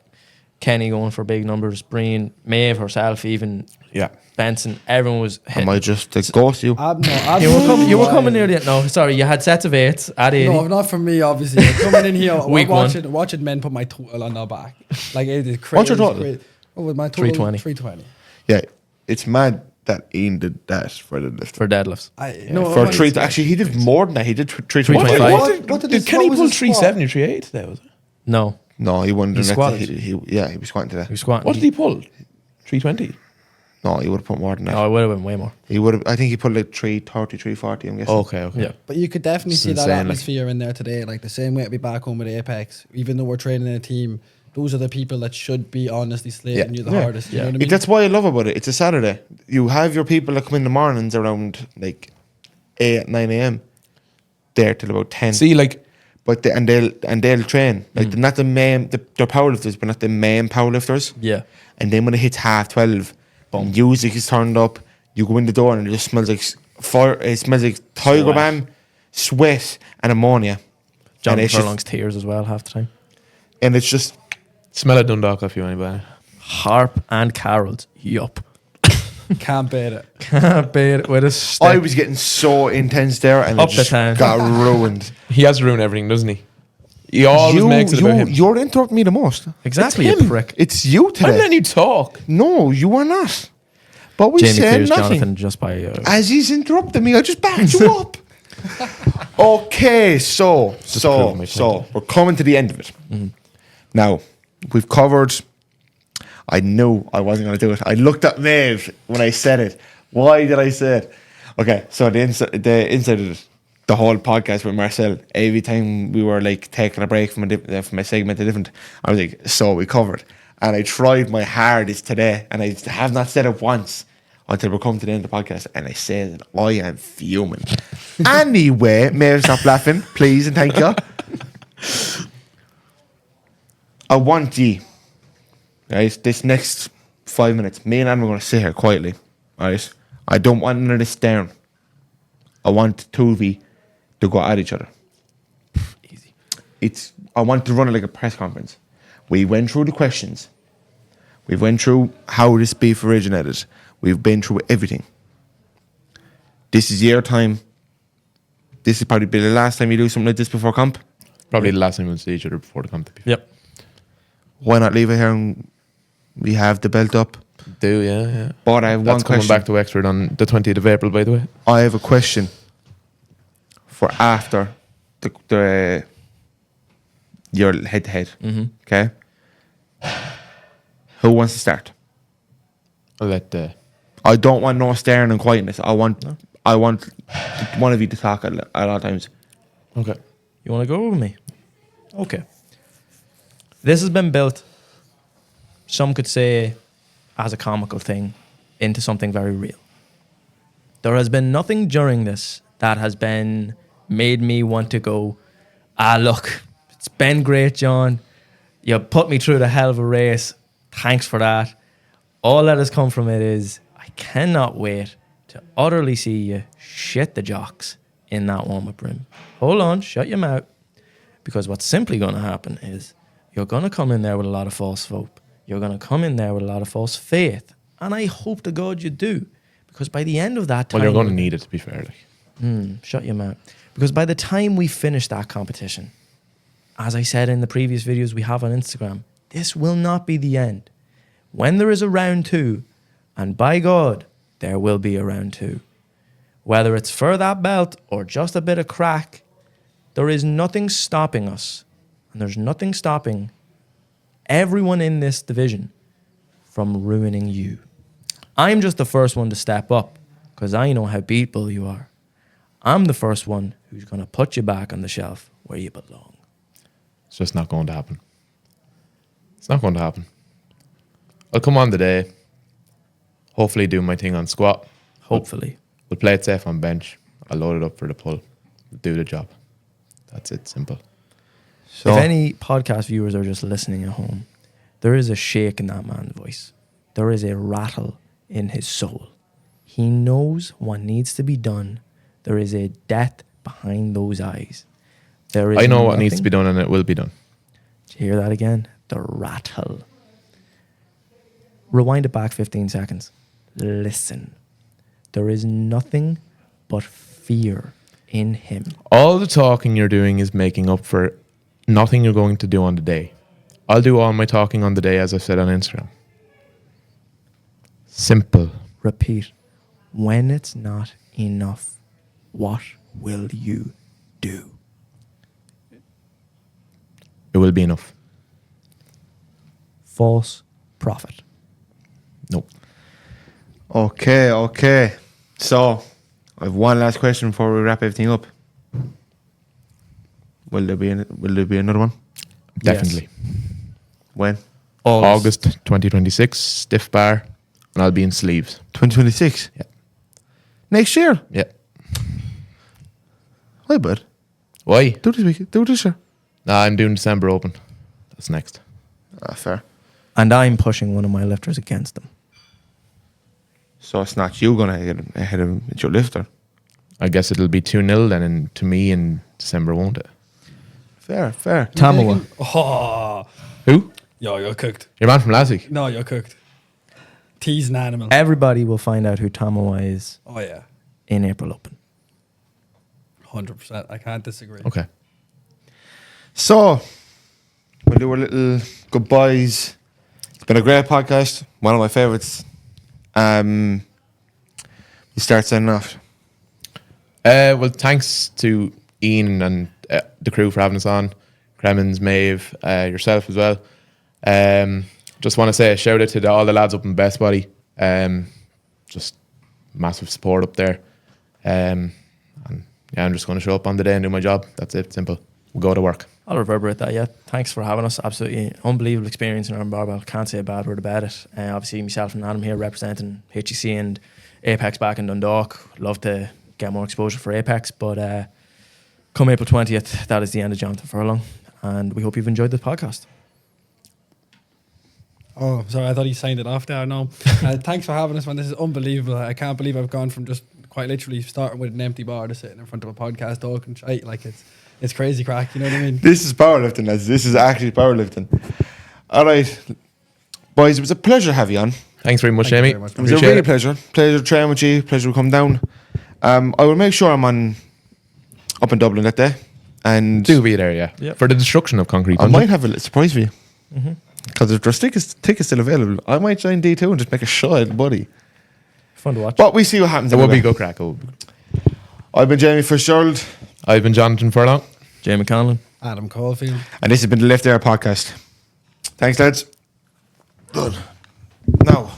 Kenny going for big numbers, Breen, Maeve herself, even Yeah. Benson, everyone was I hitting. might just ghost you. You were coming near the end. No, sorry, you had sets of 8s at 80. No, not for me, obviously. I'm coming in here, Week one. watching men put my total on their back. Like, it is crazy. What's your total? Oh, with my total 320. 320. Yeah. It's mad that Ian did that for the lift. for deadlifts. For 3, actually, he did more than that. He did 325. 325. What did Did his- Kenny what was pull his squat? 370 or 38 today, was it? No, No, he wouldn't He do that. squatted. He was squatting today. he was squatting. What did he pull? 320? No, he would have put more than that. No, it would have been way more. He would have. I think he put like 330, 340. I'm guessing. Okay. Yeah. But you could definitely It's see that insane, like- atmosphere in there today. Like the same way I'd be back home with Apex. Even though we're training in a team, those are the people that should be honestly slating you the Yeah. hardest. You Yeah. know what I mean? That's what I love about it. It's a Saturday. You have your people that come in the mornings around like 8, 9 a.m. there till about 10. See, like, But they'll train like they're not the main. They're powerlifters, but not the main powerlifters. Yeah. And then when it hits 12:30, music is turned up. You go in the door and it just smells like fire. It smells like tiger Sweat. balm, sweat, and ammonia. Jonathan it's just- Furlong's tears as well half the time. And it's just smell of Dundalk if you anybody. Harp and Carroll's. Yup. Can't beat it. Can't beat it with a stick. I was getting so intense there, and Up it the just town. got ruined. He has to ruin everything, doesn't he? He always makes it about him. You're interrupting me the most. Exactly, It's you him. prick. It's you I'm today. letting you talk. No, you are not. But we Jamie said clears nothing. Jonathan just by. As he's interrupting me, I just backed you up. Okay, so proving my point. we're coming to the end of it. Now, we've covered. I knew I wasn't going to do it. I looked at Maeve when I said it. Why did I say it? Okay, so the inside of the whole podcast with Marcel, every time we were like taking a break from a segment to different, I was like, so we covered. And I tried my hardest today, and I have not said it once until we come to the end of the podcast, and I said it. I am fuming. Anyway, Maeve, stop laughing, please, and thank you. I want you, right? This next 5 minutes, me and Anne are going to sit here quietly, right? I don't want none of this down. I want two of you to go at each other. Easy. I want to run it like a press conference. We went through the questions. We've went through how this beef originated. We've been through everything. This is year time. This is probably be the last time you do something like this before comp. Probably the last time we'll see each other before the competition. Yep. Why not leave it here and we have the belt up? Do, yeah. But I have That's one coming question. back to Wexford on the 20th of April, by the way. I have a question for after the your head-to-head. Okay? Who wants to start? I'll let I don't want no staring and quietness. I want one of you to talk at all times. Okay. You want to go with me? Okay. This has been built, some could say, as a comical thing, into something very real. There has been nothing during this that has been made me want to go, look, it's been great, John. You put me through the hell of a race. Thanks for that. All that has come from it is, I cannot wait to utterly see you shit the jocks in that warm-up room. Hold on, shut your mouth. Because what's simply going to happen is you're going to come in there with a lot of false hope. You're going to come in there with a lot of false faith. And I hope to God you do. Because by the end of that time... Well, you're going to need it, to be fair. Shut your mouth. Because by the time we finish that competition, as I said in the previous videos we have on Instagram, this will not be the end. When there is a round 2, and by God, there will be a round 2. Whether it's for that belt or just a bit of crack, there is nothing stopping us. And there's nothing stopping everyone in this division from ruining you. I'm just the first one to step up because I know how beatable you are. I'm the first one who's going to put you back on the shelf where you belong. It's just not going to happen. It's not going to happen. I'll come on today. Hopefully do my thing on squat. Hopefully. We'll play it safe on bench. I'll load it up for the pull. We'll do the job. That's it. Simple. So, If any podcast viewers are just listening at home, there is a shake in that man's voice. There is a rattle in his soul. He knows what needs to be done. There is a depth behind those eyes. There is I know what needs to nothing- be done and it will be done. Did you hear that again? The rattle. Rewind it back 15 seconds. Listen. There is nothing but fear in him. All the talking you're doing is making up for nothing you're going to do on the day. I'll do all my talking on the day, as I said on Instagram. Simple. Repeat. When it's not enough, what will you do? It will be enough. False prophet. Nope. okay. So, I have one last question before we wrap everything up. Will there be another one? Definitely. When? August 2026, stiff bar, and I'll be in sleeves. 2026? Yeah. Next year? Yeah. Why, bud? Why? Do this week. Do this year. Nah, I'm doing December Open. That's next. Fair. And I'm pushing one of my lifters against them. So it's not you going to get ahead of him, it's your lifter. I guess it'll be 2-0 then to me in December, won't it? Fair. Tamawa. Oh, Who? yo, you're cooked. Your man from last week? No, you're cooked. Tease an animal. Everybody will find out who Tamawa is Oh, yeah. in April Open. 100%. I can't disagree. Okay. So, we'll do our little goodbyes. It's been a great podcast. One of my favourites. We start signing off. Well, thanks to Ian and the crew for having us on. Cremens, Maeve, yourself as well. Just want to say a shout out to all the lads up in Best Body. Just massive support up there. And yeah, I'm just going to show up on the day and do my job. That's it. Simple. We'll go to work. I'll reverberate that, yeah. Thanks for having us. Absolutely unbelievable experience in Iron Barbell. Can't say a bad word about it. Obviously, myself and Adam here representing HEC and Apex back in Dundalk. Love to get more exposure for Apex, but come April 20th, that is the end of Johnathon Furlong. And we hope you've enjoyed the podcast. Oh, sorry. I thought he signed it off there. No. Thanks for having us, man. This is unbelievable. I can't believe I've gone from just quite literally starting with an empty bar to sitting in front of a podcast talking shite. Like, it's crazy crack. You know what I mean? This is powerlifting, lads. This is actually powerlifting. All right. Boys, it was a pleasure to have you on. Thanks very much, Thank you Jamie. very much. It was a Appreciate really it. pleasure. Pleasure to train with you. Pleasure to come down. I will make sure I'm up in Dublin that day. And Do be there, yeah. Yep. For the destruction of concrete. I don't might you? have a little surprise for you. Because if their ticket is still available, I might join D2 and just make a shot at the buddy. Fun to watch. But we see what happens. It will be anyway. good crack. It will be good. I've been Jamie Fitzgerald, I've been Johnathon Furlong. Jamie Conlon. Adam Caulfield. and this has been the Left Air Podcast. Thanks, lads. Done. Now.